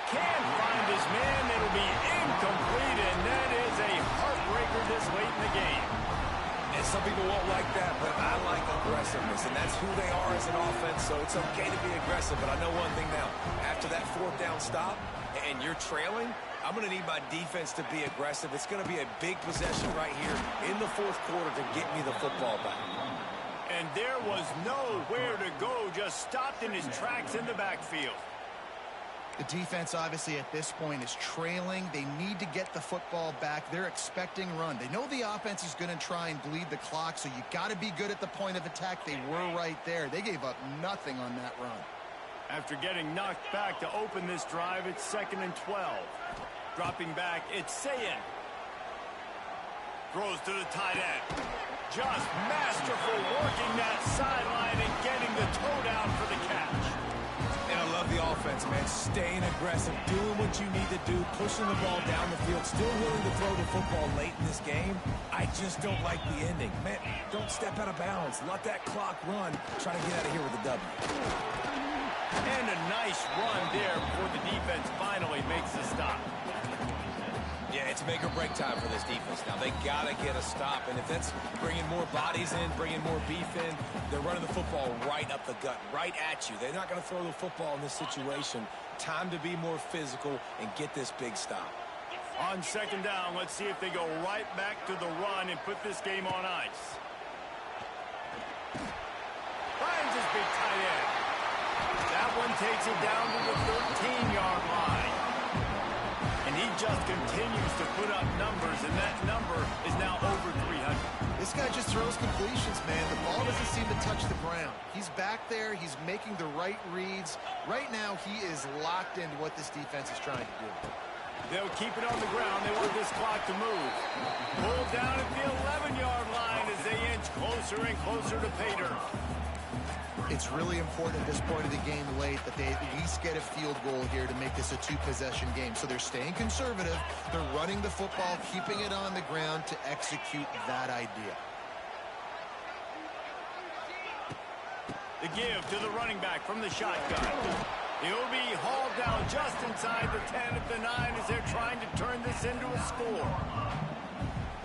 Can't find his man. It'll be incomplete, and that is a heartbreaker this late in the game. And some people won't like that, but I like aggressiveness, and that's who they are as an offense, so it's okay to be aggressive. But I know one thing now. After that 4th down stop, and you're trailing, I'm going to need my defense to be aggressive. It's going to be a big possession right here in the 4th quarter to get me the football back. And there was nowhere to go, just stopped in his tracks in the backfield. The defense, obviously, at this point is trailing. They need to get the football back. They're expecting run. They know the offense is going to try and bleed the clock, so you got to be good at the point of attack. They were right there. They gave up nothing on that run. After getting knocked back to open this drive, it's 2nd and 12. Dropping back, it's Sayin. Throws to the tight end. Just masterful working that sideline and getting the toe down for the catch. And I love the offense, man. Staying aggressive, doing what you need to do, pushing the ball down the field, still willing to throw the football late in this game. I just don't like the ending. Man, don't step out of bounds. Let that clock run. Try to get out of here with a W. And a nice run there before the defense finally makes the stop. Yeah, it's make or break time for this defense. Now, they got to get a stop, and if that's bringing more bodies in, bringing more beef in, they're running the football right up the gut, right at you. They're not going to throw the football in this situation. Time to be more physical and get this big stop. On 2nd down, let's see if they go right back to the run and put this game on ice. Finds his big tight end. That one takes it down to the 13-yard line. And he just continues to put up numbers, and that number is now over 300. This guy just throws completions, man. The ball doesn't seem to touch the ground. He's back there. He's making the right reads. Right now, he is locked into what this defense is trying to do. They'll keep it on the ground. They want this clock to move. Pulled down at the 11-yard line as they inch closer and closer to pay dirt. It's really important at this point of the game late that they at least get a field goal here to make this a two-possession game. So they're staying conservative. They're running the football, keeping it on the ground to execute that idea. The give to the running back from the shotgun. He'll be hauled down just inside the 10 at the 9 as they're trying to turn this into a score.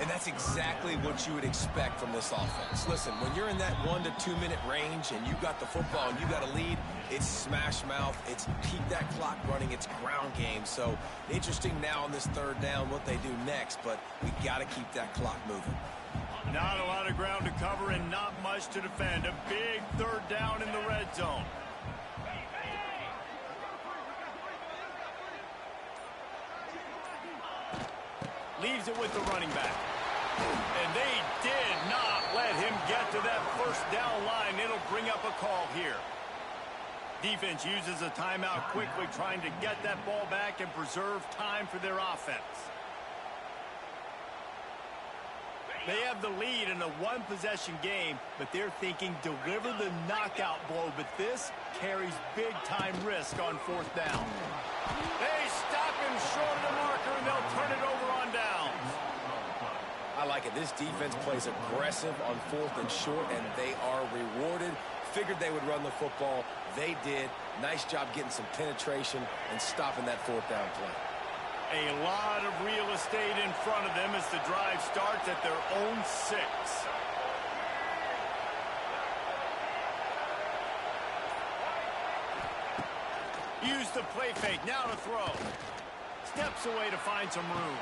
And that's exactly what you would expect from this offense. Listen, when you're in that 1 to 2 minute range and you got the football and you got a lead, it's smash mouth, it's keep that clock running, it's ground game. So interesting now on this 3rd down what they do next, but we got to keep that clock moving. Not a lot of ground to cover and not much to defend. A big 3rd down in the red zone. Leaves it with the running back. And they did not let him get to that 1st down line. It'll bring up a call here. Defense uses a timeout quickly, trying to get that ball back and preserve time for their offense. They have the lead in a one-possession game, but they're thinking deliver the knockout blow. But this carries big-time risk on 4th down. They stop him short of the marker, and they'll turn it over on downs. I like it. This defense plays aggressive on 4th and short, and they are rewarded. Figured they would run the football. They did. Nice job getting some penetration and stopping that 4th down play. A lot of real estate in front of them as the drive starts at their own 6. Use the play fake, now to throw. Steps away to find some room.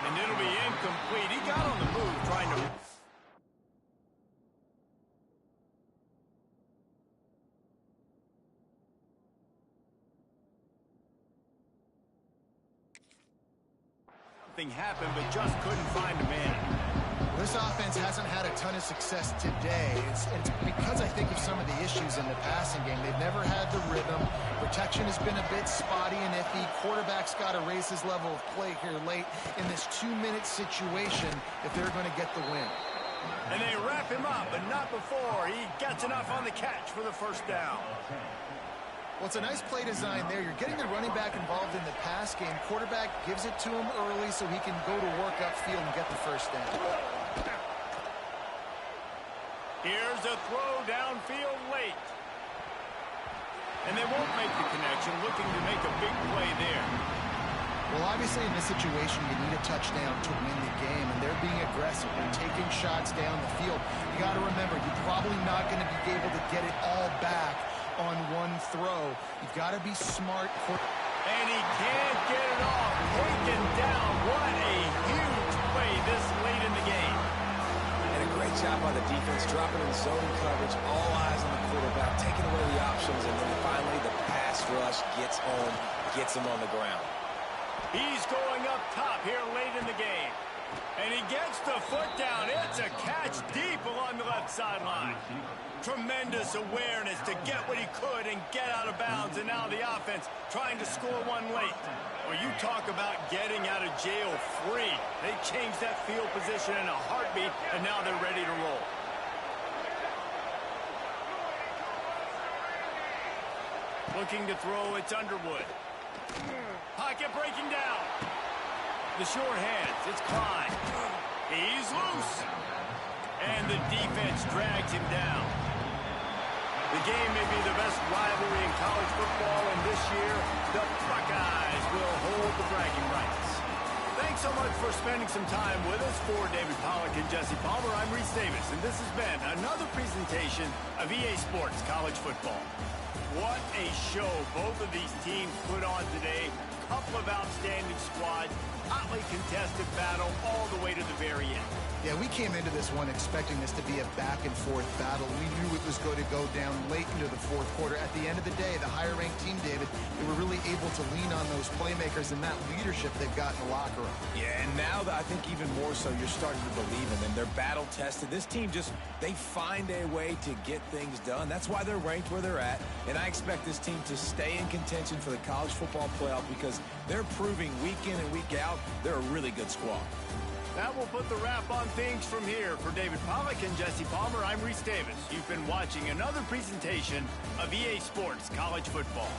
And it'll be incomplete. He got on the move trying to... Something happened, but just couldn't find a man. This offense hasn't had a ton of success today. It's because I think of some of the issues in the passing game. They've never had the rhythm. Protection has been a bit spotty and iffy. Quarterback's got to raise his level of play here late in this 2-minute situation if they're going to get the win. And they wrap him up, but not before. He gets enough on the catch for the 1st down. Well, it's a nice play design there. You're getting the running back involved in the pass game. Quarterback gives it to him early so he can go to work upfield and get the 1st down. Here's a throw downfield late. And they won't make the connection, looking to make a big play there. Well, obviously in this situation, you need a touchdown to win the game, and they're being aggressive. They're taking shots down the field. You got to remember, you're probably not going to be able to get it all back on one throw. You've got to be smart. And he can't get it off. Taken down. What a huge play this late in the game. And a great job by the defense, dropping in zone coverage, all eyes on the quarterback, taking away the options, and then finally the pass pass rush, gets home, gets him on the ground. He's going up top here late in the game. And he gets the foot down. It's a catch deep along the left sideline. Tremendous awareness to get what he could and get out of bounds. And now the offense trying to score one late. Well, you talk about getting out of jail free. They changed that field position in a heartbeat, and now they're ready to roll. Looking to throw, it's Underwood. Pocket breaking down. The short hands, it's Klein. He's loose. And the defense drags him down. The game may be the best rivalry in college football, and this year, the Buckeyes will hold the bragging rights. Thanks so much for spending some time with us. For David Pollack and Jesse Palmer, I'm Reese Davis, and this has been another presentation of EA Sports College Football. What a show both of these teams put on today. Couple of outstanding squads, hotly contested battle all the way to the very end. Yeah, we came into this one expecting this to be a back-and-forth battle. We knew it was going to go down late into the fourth quarter. At the end of the day, the higher-ranked team, David, they were really able to lean on those playmakers and that leadership they've got in the locker room. Yeah, and now I think even more so, you're starting to believe in them. They're battle-tested. This team they find a way to get things done. That's why they're ranked where they're at, and I expect this team to stay in contention for the college football playoff because they're proving week in and week out they're a really good squad. That will put the wrap on things from here. For David Pollack and Jesse Palmer, I'm Reese Davis. You've been watching another presentation of EA Sports College Football.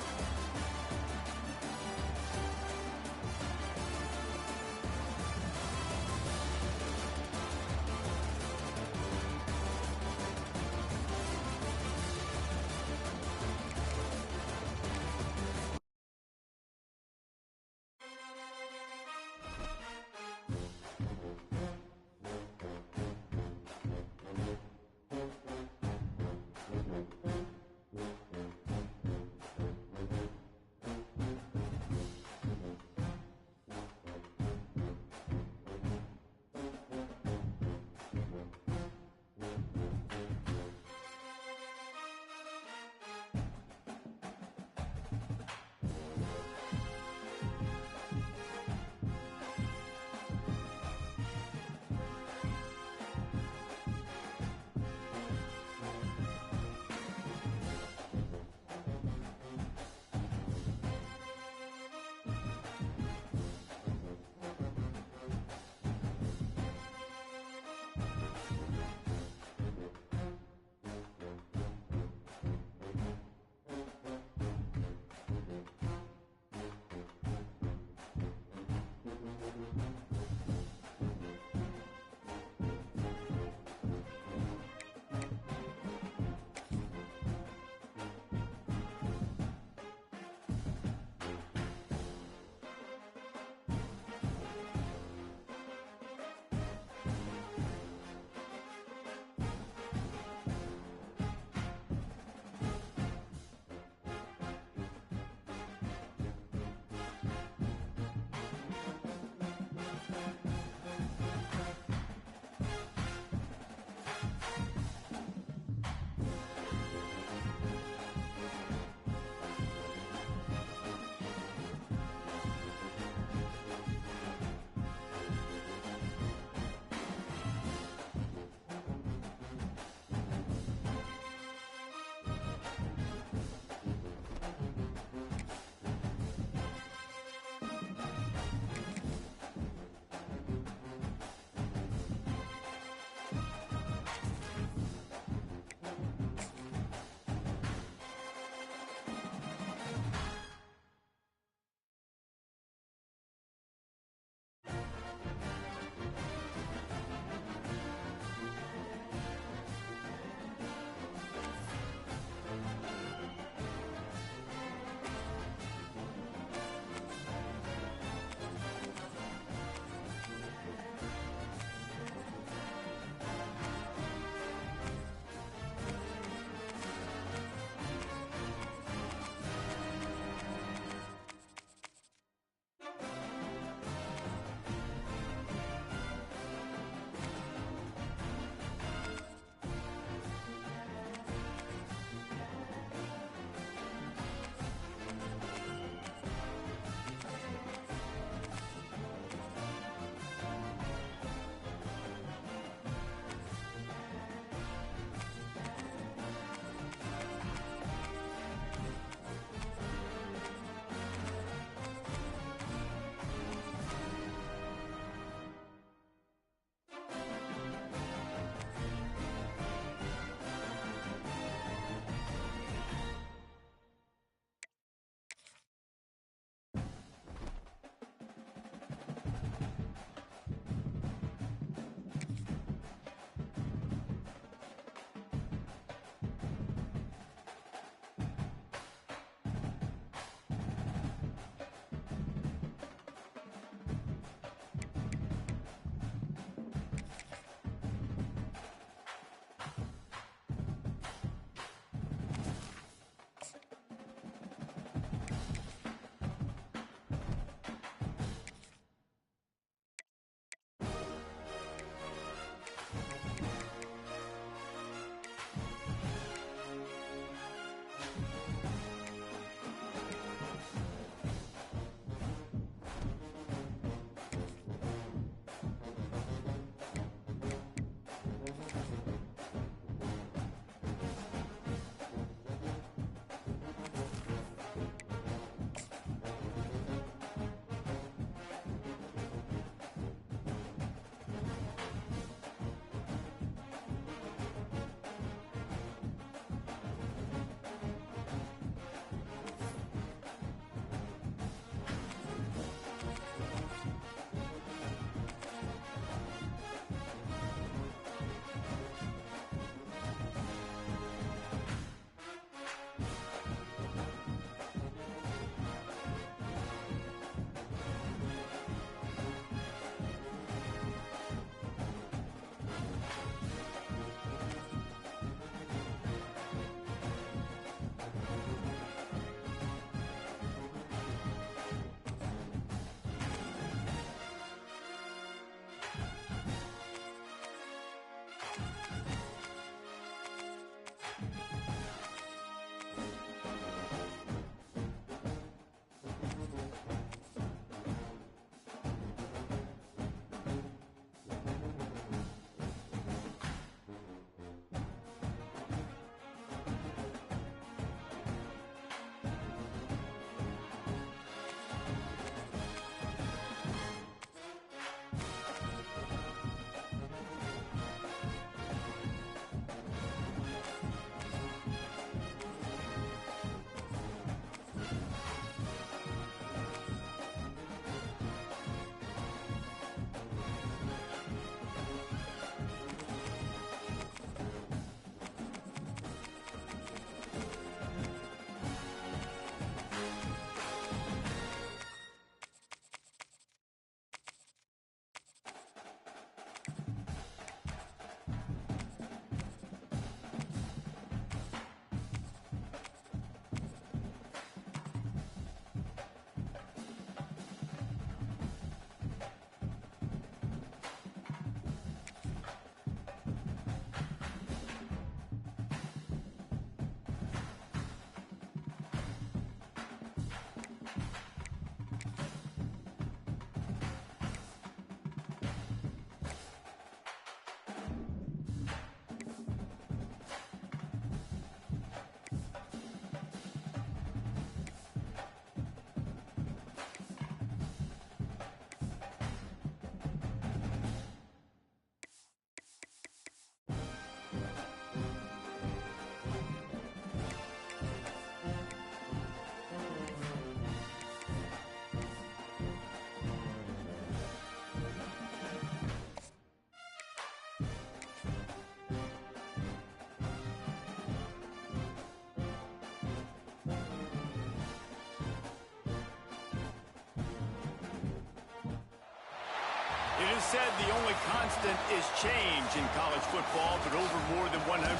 is said the only constant is change in college football, but over more than 150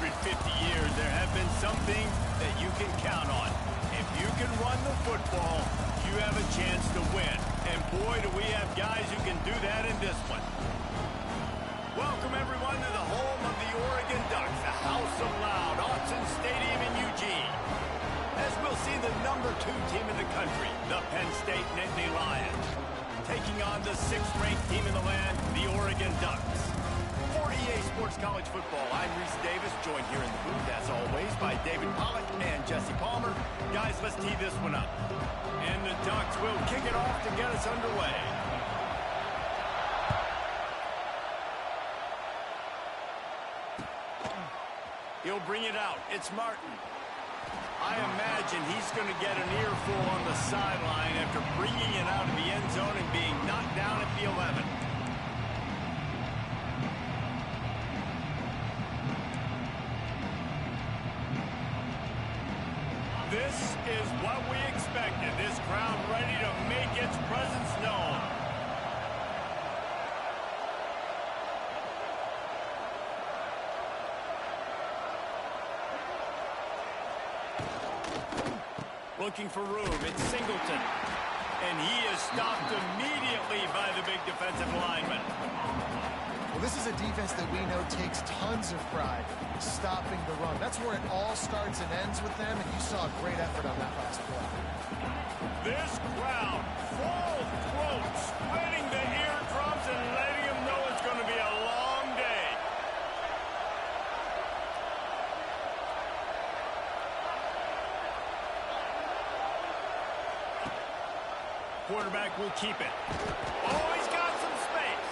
years, there have been some things that you can count on. If you can run the football, you have a chance to win. And boy, do we have guys who can do that in this one. Welcome, everyone, to the home of the Oregon Ducks, the House of Loud, Autzen Stadium in Eugene. As we'll see the number 2 team in the country, the Penn State Nittany Lions, taking on the 6th-ranked team in the land, the Oregon Ducks. For EA Sports College Football, I'm Reese Davis, joined here in the booth, as always, by David Pollack and Jesse Palmer. Guys, let's tee this one up. And the Ducks will kick it off to get us underway. He'll bring it out. It's Martin. I imagine he's going to get an earful on the sideline after bringing it out of the end zone and being knocked down at the 11. This is what we expected. This crowd ready to make its presence known. Looking for room, it's Singleton. And he is stopped immediately by the big defensive lineman. Well, this is a defense that we know takes tons of pride stopping the run. That's where it all starts and ends with them, and you saw a great effort on that last play. This crowd, full throat, spreading the eardrums and letting them know it's going to be a long day. Quarterback will keep it. Oh, he's got some space.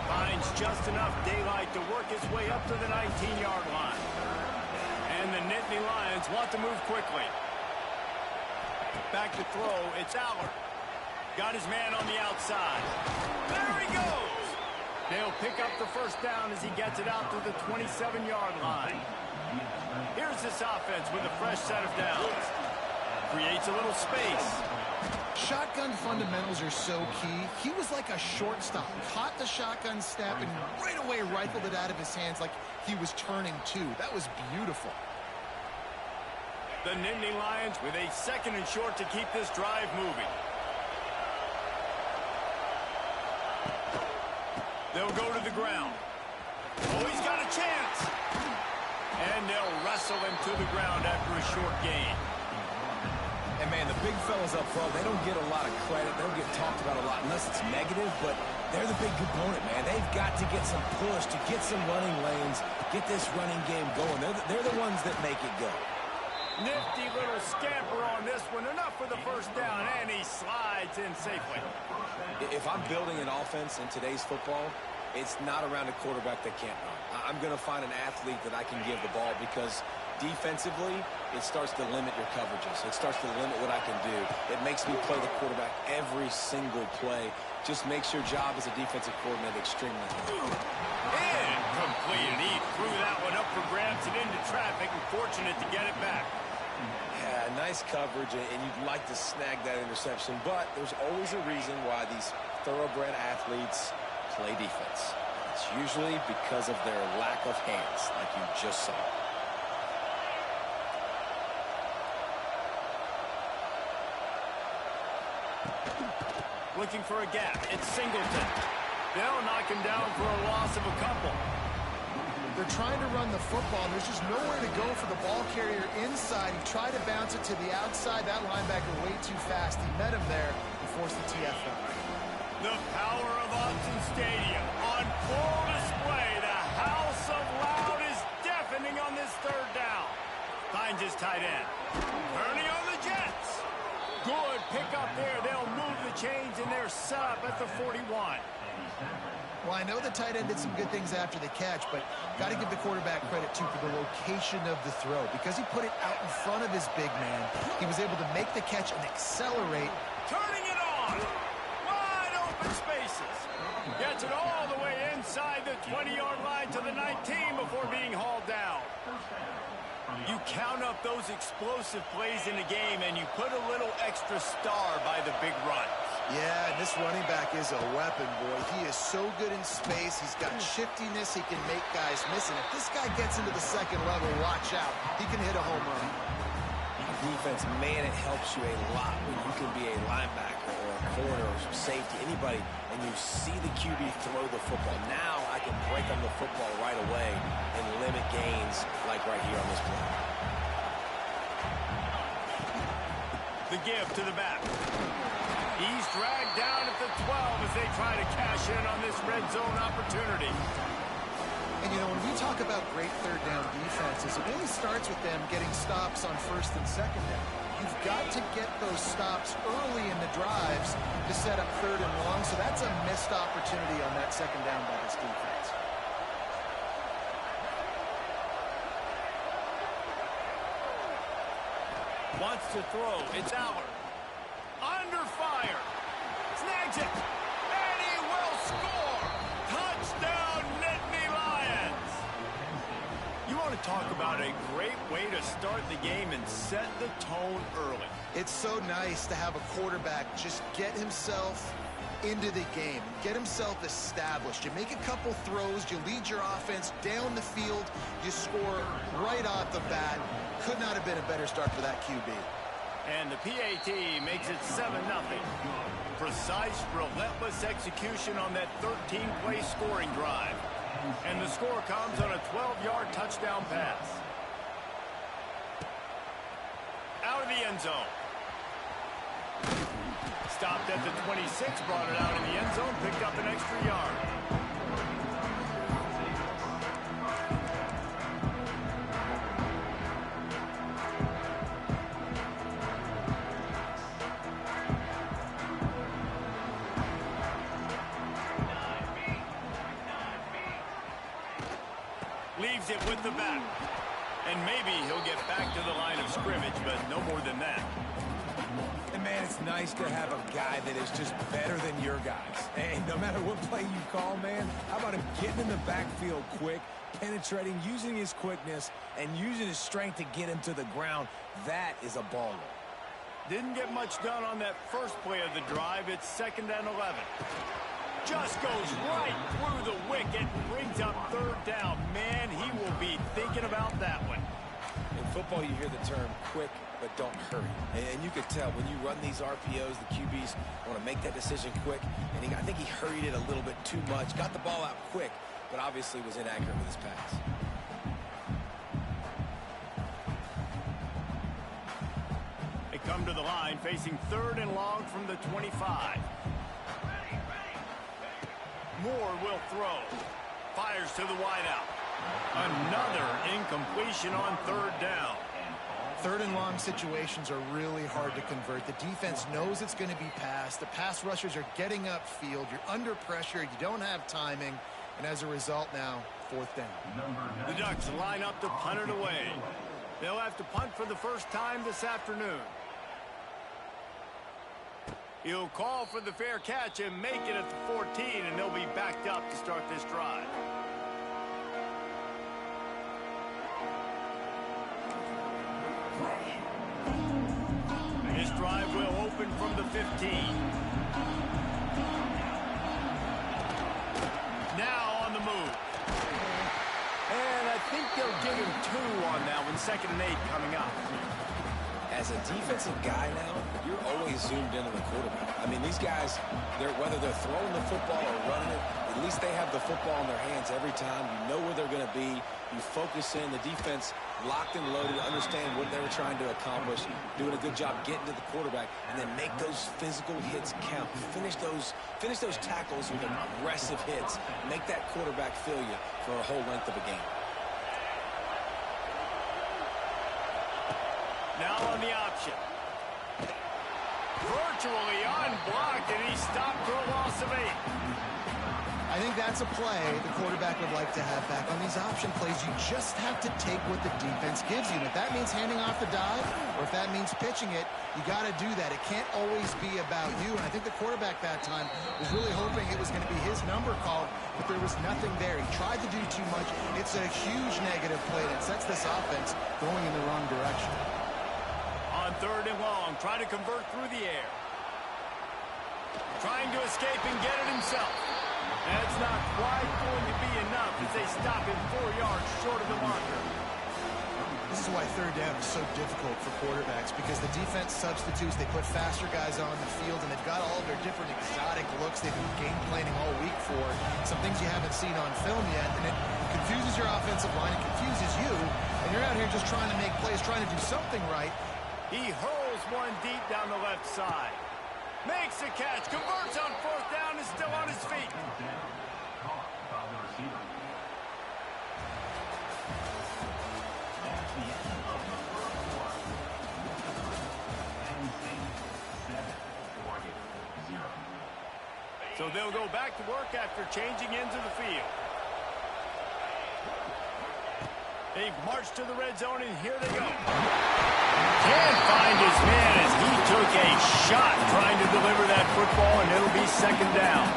Finds just enough daylight to work his way up to the 19-yard line. And the Nittany Lions want to move quickly. Back to throw, it's Allard. Got his man on the outside. There he goes! They'll pick up the first down as he gets it out to the 27-yard line. Here's this offense with a fresh set of downs. Creates a little space. Shotgun fundamentals are so key. He was like a shortstop. Caught the shotgun snap and right away rifled it out of his hands like he was turning two. That was beautiful. The Nittany Lions with a 2nd and short to keep this drive moving. They'll go to the ground. Oh, he's got a chance. And they'll wrestle him to the ground after a short gain. And, man, the big fellas up front, they don't get a lot of credit. They don't get talked about a lot unless it's negative, but they're the big component, man. They've got to get some push, to get some running lanes, get this running game going. They're the ones that make it go. Nifty little scamper on this one. Enough for the first down, and he slides in safely. If I'm building an offense in today's football, it's not around a quarterback that can't run. I'm going to find an athlete that I can give the ball because defensively, it starts to limit your coverages. It starts to limit what I can do. It makes me play the quarterback every single play. Just makes your job as a defensive coordinator extremely hard. Incomplete, and he threw that one up for grabs and into traffic, and fortunate to get it back. Yeah, nice coverage, and you'd like to snag that interception, but there's always a reason why these thoroughbred athletes play defense. It's usually because of their lack of hands, like you just saw. Looking for a gap. It's Singleton. They'll knock him down for a loss of a couple. They're trying to run the football. There's just nowhere to go for the ball carrier inside. He tried to bounce it to the outside. That linebacker way too fast. He met him there and forced the TFL. The power of Autzen Stadium on full display. The House of Loud is deafening on this 3rd down. Finds his tight end. Turning on the Jets. Good pick up there. They'll move the chains, and they're set up at the 41. Well, I know the tight end did some good things after the catch, but got to give the quarterback credit, too, for the location of the throw. Because he put it out in front of his big man, he was able to make the catch and accelerate. Turning it on. Wide open spaces. Gets it all the way inside the 20-yard line to the 19 before being hauled down. You count up those explosive plays in the game, and you put a little extra star by the big runs. Yeah, and this running back is a weapon, boy. He is so good in space. He's got shiftiness. He can make guys miss. And if this guy gets into the second level, watch out. He can hit a home run. Defense, man, it helps you a lot when you can be a linebacker or a corner or some safety, anybody, and you see the QB throw the football. Now I can break on the football right away and limit gains like right here on this play. The give to the back. He's dragged down at the 12 as they try to cash in on this red zone opportunity. And, you know, when we talk about great third down defenses, it really starts with them getting stops on first and second down. You've got to get those stops early in the drives to set up third and long, so that's a missed opportunity on that second down by this defense. Wants to throw. It's Allard. Under fire. Snags it. And he will score. Touchdown, Nittany Lions. You want to talk about a great way to start the game and set the tone early. It's so nice to have a quarterback just get himself into the game, get himself established. You make a couple throws, you lead your offense down the field, you score right off the bat. Could not have been a better start for that QB. And the PAT makes it 7-0. Precise, relentless execution on that 13-play scoring drive. And the score comes on a 12-yard touchdown pass. Out of the end zone. Stopped at the 26, brought it out in the end zone, picked up an extra yard. Leaves it with the back. And maybe he'll get back to the line of scrimmage, but no more than that. And, man, it's nice to have a guy that is just better than your guys. And no matter what play you call, man, how about him getting in the backfield quick, penetrating, using his quickness, and using his strength to get him to the ground? That is a baller. Didn't get much done on that first play of the drive. It's 2nd and 11. Just goes right through the wicket, brings up third down. Man, he will be thinking about that one. In football, you hear the term quick, but don't hurry. And you could tell when you run these RPOs, the QBs want to make that decision quick. And I think he hurried it a little bit too much. Got the ball out quick, but obviously was inaccurate with his pass. They come to the line facing 3rd and long from the 25. Moore will throw. Fires to the wideout. Another incompletion on 3rd down. 3rd and long situations are really hard to convert. The defense knows it's going to be passed. The pass rushers are getting upfield. You're under pressure. You don't have timing. And as a result now, 4th down. The Ducks line up to punt it away. They'll have to punt for the first time this afternoon. He'll call for the fair catch and make it at the 14, and they'll be backed up to start this drive. This drive will open from the 15. Now on the move. And I think they'll give him 2 on that one. 2nd and 8 coming up. As a defensive guy now, you're always zoomed in on the quarterback. I mean, these guys, whether they're throwing the football or running it, at least they have the football in their hands every time. You know where they're going to be. You focus in. The defense locked and loaded, understand what they were trying to accomplish, doing a good job getting to the quarterback, and then make those physical hits count. Finish those tackles with aggressive hits. Make that quarterback feel you for a whole length of a game. Now on the option. Virtually unblocked, and he stopped for a loss of 8. I think that's a play the quarterback would like to have back. On these option plays, you just have to take what the defense gives you. And if that means handing off the dive, or if that means pitching it, you got to do that. It can't always be about you. And I think the quarterback that time was really hoping it was going to be his number called, but there was nothing there. He tried to do too much. It's a huge negative play that sets this offense going in the wrong direction. On 3rd and long, trying to convert through the air. Trying to escape and get it himself. That's not quite going to be enough as they stop him 4 yards short of the marker. This is why 3rd down is so difficult for quarterbacks, because the defense substitutes. They put faster guys on the field, and they've got all their different exotic looks they've been game planning all week for. Some things you haven't seen on film yet, and it confuses your offensive line. It confuses you, and you're out here just trying to make plays, trying to do something right. He hurls one deep down the left side. Makes the catch, converts on 4th down, is still on his feet. Caught by the receiver. That's the end of the first quarter. Penn State 7, Oregon 0. So they'll go back to work after changing into the field. They've marched to the red zone, and here they go. Can't find his man as he took a shot trying to deliver that football, and it'll be 2nd down.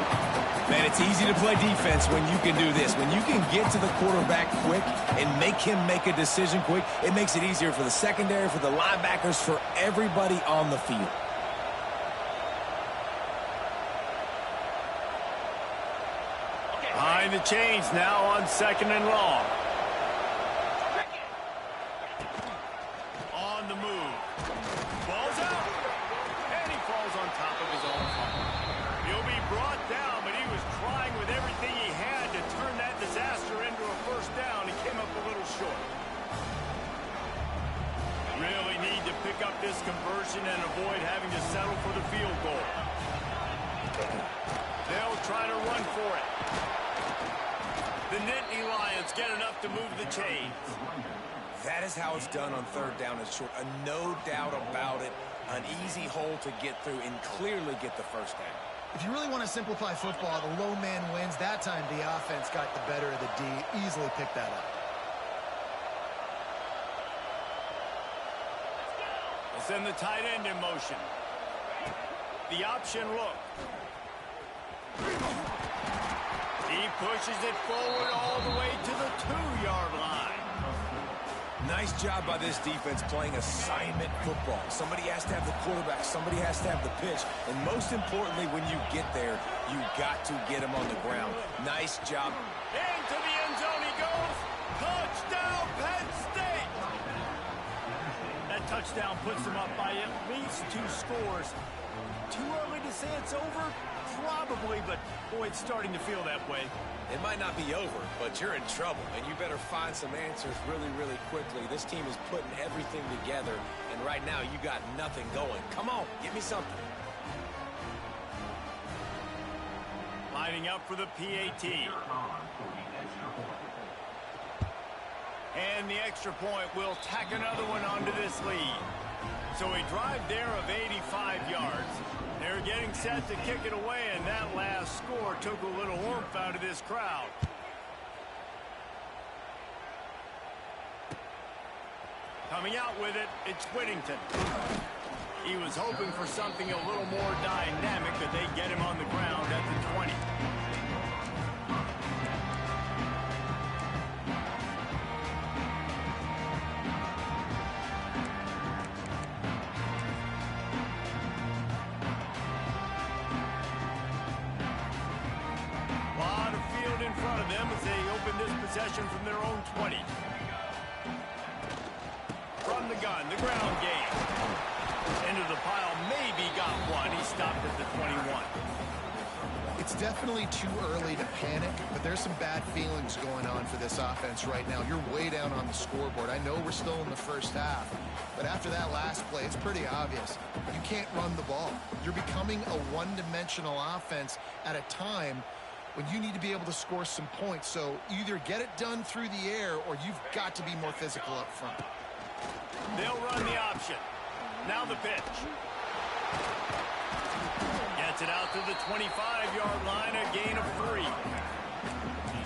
Man, it's easy to play defense when you can do this. When you can get to the quarterback quick and make him make a decision quick, it makes it easier for the secondary, for the linebackers, for everybody on the field. Behind the chains now on 2nd and long. On the move. Ball's out. And he falls on top of his own helmet. He'll be brought down, but he was trying with everything he had to turn that disaster into a 1st down. He came up a little short. Really need to pick up this conversion and avoid having to settle for the field goal. They'll try to run for it. The Nittany Lions get enough to move the chains. That is how it's done on 3rd down and short. No doubt about it. An easy hole to get through and clearly get the 1st down. If you really want to simplify football, the low man wins. That time the offense got the better of the D. Easily picked that up. We'll send the tight end in motion. The option look. He pushes it forward all the way to the 2-yard line. Nice job by this defense playing assignment football. Somebody has to have the quarterback. Somebody has to have the pitch. And most importantly, when you get there, you got to get him on the ground. Nice job. Into the end zone he goes. Touchdown, Penn State. That touchdown puts them up by at least 2 scores. Too early to say it's over? Probably, but boy, it's starting to feel that way. It might not be over, but you're in trouble, and you better find some answers really, really quickly. This team is putting everything together, and right now you got nothing going. Come on, give me something. Lining up for the PAT. And the extra point will tack another one onto this lead. So a drive there of 85 yards. They're getting set to kick it away, and that last score took a little oomph out of this crowd. Coming out with it, it's Whittington. He was hoping for something a little more dynamic, but they get him on the ground at the 20. Possession from their own 20. From the gun, the ground game. Into the pile, maybe got one. He stopped at the 21. It's definitely too early to panic, but there's some bad feelings going on for this offense right now. You're way down on the scoreboard. I know we're still in the 1st half, but after that last play, it's pretty obvious. You can't run the ball. You're becoming a one-dimensional offense at a time when you need to be able to score some points. So either get it done through the air or you've got to be more physical up front. They'll run the option. Now the pitch. Gets it out to the 25-yard line, a gain of 3.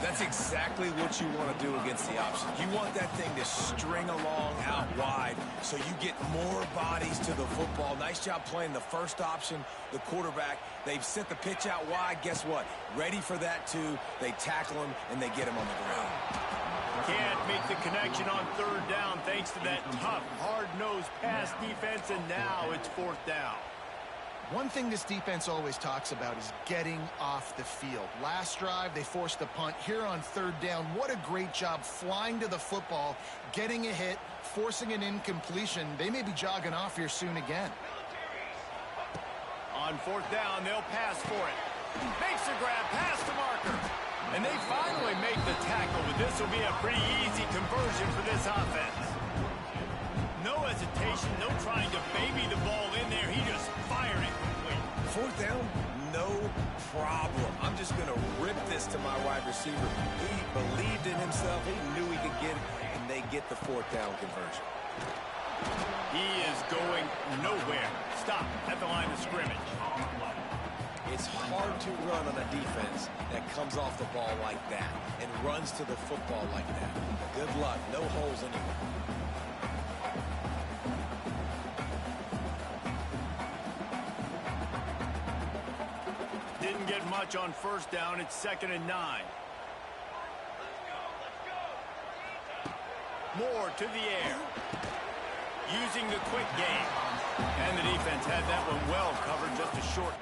That's exactly what you want to do against the option. You want that thing to string along out wide so you get more bodies to the football. Nice job playing the first option, the quarterback. They've sent the pitch out wide. Guess what? Ready for that, too. They tackle him, and they get him on the ground. Can't make the connection on third down thanks to that tough, hard-nosed pass defense, and now it's fourth down. One thing this defense always talks about is getting off the field. Last drive, they forced the punt. Here on third down, what a great job flying to the football, getting a hit, forcing an incompletion. They may be jogging off here soon again. On fourth down, they'll pass for it. Makes a grab, pass to Marker. And they finally make the tackle, but this will be a pretty easy conversion for this offense. No hesitation, no trying to baby the ball in there. He just fired it complete. Fourth down, no problem. I'm just going to rip this to my wide receiver. He believed in himself. He knew he could get it, and they get the fourth down conversion. He is going nowhere. Stop at the line of scrimmage. It's hard to run on a defense that comes off the ball like that and runs to the football like that. Good luck. No holes anywhere. Didn't get much on first down. It's 2nd and 9. Moore to the air. Using the quick game. And the defense had that one well covered, just a short.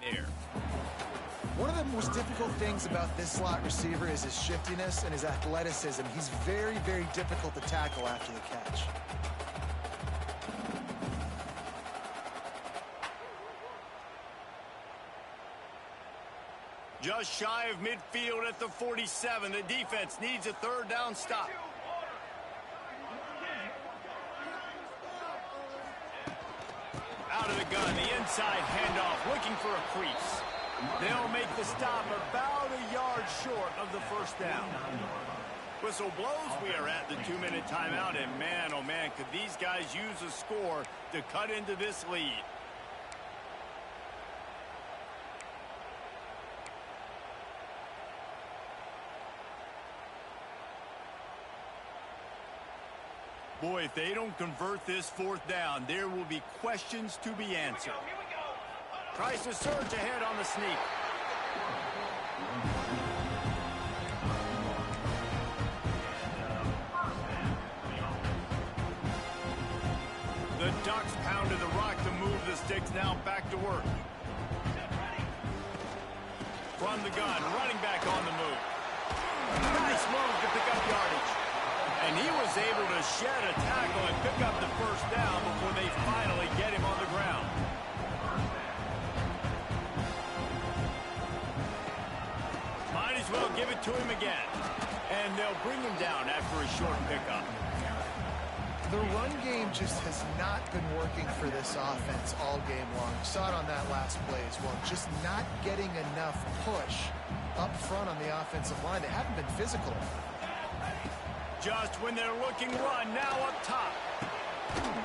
There. One of the most difficult things about this slot receiver is his shiftiness and his athleticism. He's very, very difficult to tackle after the catch. Just shy of midfield at the 47. The defense needs a third down stop. Out of the gun, the inside handoff, looking for a crease. They'll make the stop about a yard short of the first down. Whistle blows, we are at the 2-minute timeout, and man, oh man, could these guys use a score to cut into this lead. Boy, if they don't convert this fourth down, there will be questions to be answered. Tries to surge ahead on the sneak. The Ducks pounded the rock to move the sticks, now back to work. From the gun, running back on the move. Nice move to pick up yardage. And he was able to shed a tackle and pick up the first down before they finally get him on the ground. Might as well give it to him again. And they'll bring him down after a short pickup. The run game just has not been working for this offense all game long. You saw it on that last play as well. Just not getting enough push up front on the offensive line. They haven't been physical. Just when they're looking run, now up top.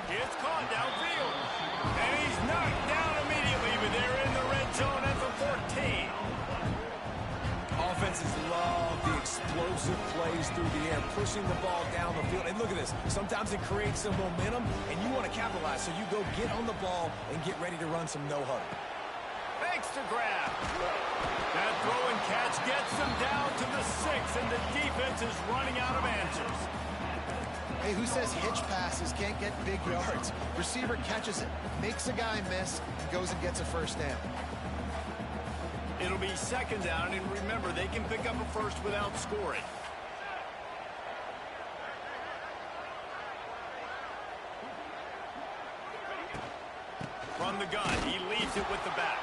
It's caught downfield. And he's knocked down immediately, but they're in the red zone at the 14. Offenses love the explosive plays through the air, pushing the ball down the field. And look at this. Sometimes it creates some momentum, and you want to capitalize. So you go get on the ball and get ready to run some no-huddle. Thanks to grab. That throw and catch gets them down to the 6, and the defense is running out of answers. Hey, who says hitch passes can't get big yards? Receiver catches it, makes a guy miss, and goes and gets a first down. It'll be second down, and remember, they can pick up a first without scoring. from the gun. He leaves it with the back.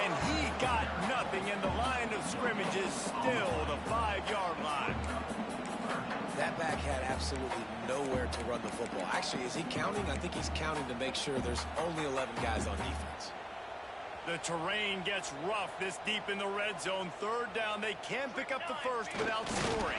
And he got nothing, and the line of scrimmage is still the 5-yard line. That back had absolutely nowhere to run the football. Actually, is he counting? I think he's counting to make sure there's only 11 guys on defense. The terrain gets rough this deep in the red zone. Third down, they can't pick up the first without scoring.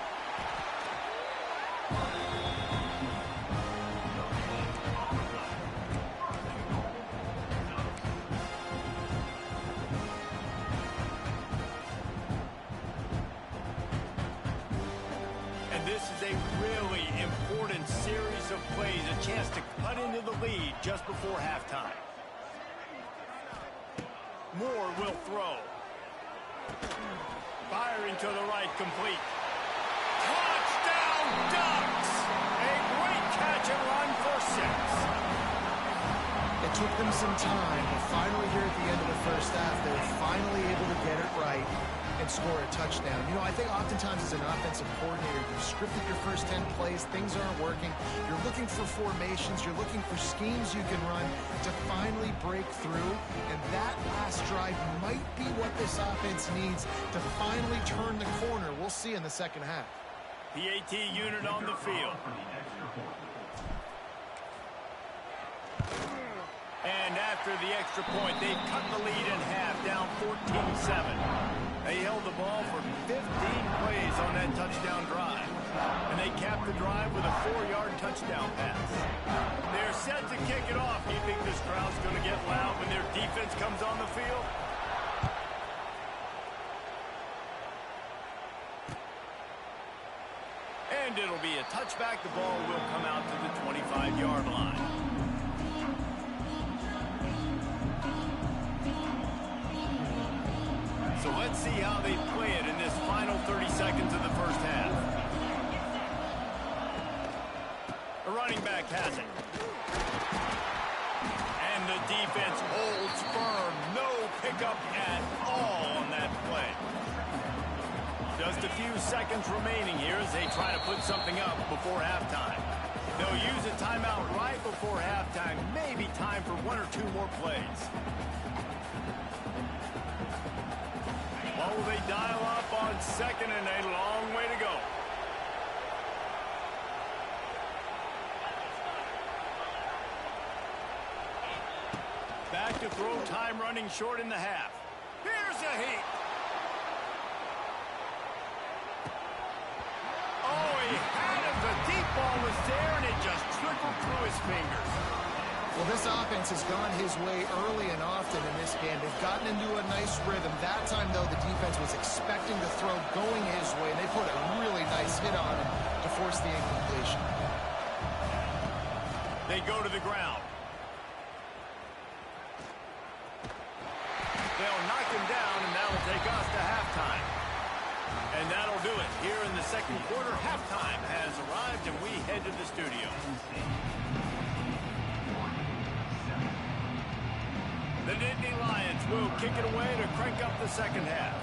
This is a really important series of plays, a chance to cut into the lead just before halftime. Moore will throw. Firing to the right, complete. Touchdown, Ducks! A great catch and run for 6. It took them some time, but finally here at the end of the first half, they were finally able to get it right and score a touchdown. You know, I think oftentimes as an offensive coordinator, you've scripted your first 10 plays, things aren't working. You're looking for formations, you're looking for schemes you can run to finally break through, and that last drive might be what this offense needs to finally turn the corner. We'll see in the second half. The AT unit on the field. And after the extra point, they've cut the lead in half, down 14-7. They held the ball for 15 plays on that touchdown drive. And they capped the drive with a 4-yard touchdown pass. They're set to kick it off. Do you think this crowd's going to get loud when their defense comes on the field? And it'll be a touchback. The ball will come out to the 25-yard line. So let's see how they play it in this final 30 seconds of the first half. The running back has it. And the defense holds firm. No pickup at all on that play. Just a few seconds remaining here as they try to put something up before halftime. They'll use a timeout right before halftime. Maybe time for 1 or 2 more plays. What will they dial up on second and a long way to go? Back to throw time running short in the half. Here's a heat. Oh, he had it. The deep ball was there, and it just trickled through his fingers. Well, this offense has gone his way early and often in this game. They've gotten into a nice rhythm. That time, though, the defense was expecting the throw going his way, and they put a really nice hit on him to force the incompletion. They go to the ground. They'll knock him down, and that'll take us to halftime. And that'll do it. Here in the second quarter, halftime has arrived, and we head to the studio. The Nittany Lions will kick it away to crank up the second half.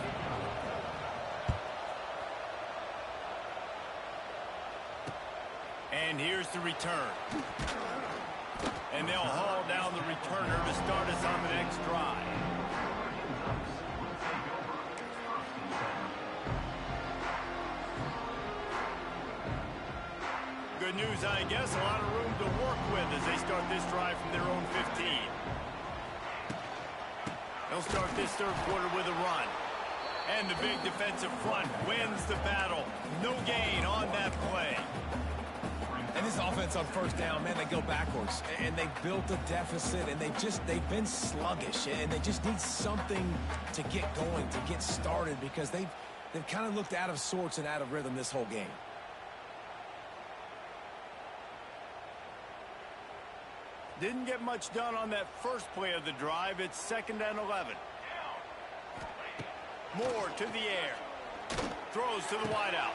And here's the return. And they'll haul down the returner to start us on the next drive. Good news, I guess. A lot of room to work with as they start this drive from their own 15. They'll start this third quarter with a run. And the big defensive front wins the battle. No gain on that play. And this offense on first down, man, they go backwards. And they built a deficit, and they've been sluggish. And they just need something to get going, to get started, because they've kind of looked out of sorts and out of rhythm this whole game. Didn't get much done on that first play of the drive. It's 2nd and 11. Moore to the air. Throws to the wideout.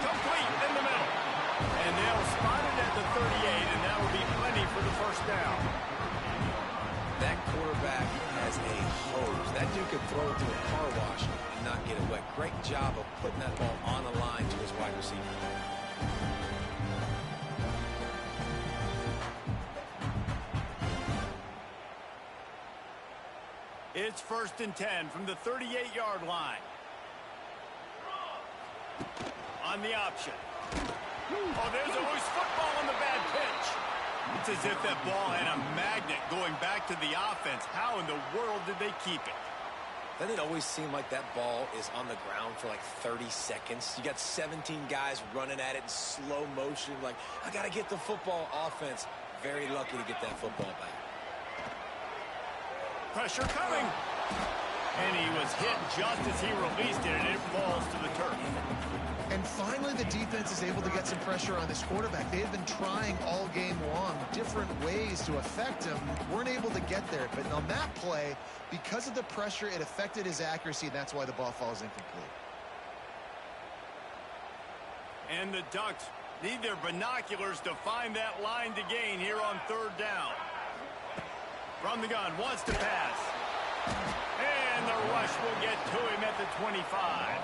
Complete in the middle. And they'll spot it at the 38, and that will be plenty for the first down. That quarterback has a hose. That dude could throw it through a car wash and not get it wet. Great job of putting that ball on the line to his wide receiver. it's 1st and 10 from the 38-yard line. On the option. Oh, there's a loose football on the bad pitch. It's as if that ball had a magnet going back to the offense. How in the world did they keep it? Doesn't it always seem like that ball is on the ground for like 30 seconds? You got 17 guys running at it in slow motion. Like, I got to get the football. Offense, very lucky to get that football back. Pressure coming. And he was hit just as he released it, and it falls to the turf. And finally, the defense is able to get some pressure on this quarterback. They have been trying all game long different ways to affect him. Weren't able to get there. But on that play, because of the pressure, it affected his accuracy, and that's why the ball falls incomplete. And the Ducks need their binoculars to find that line to gain here on 3rd down. From the gun, wants to pass. And the rush will get to him at the 25.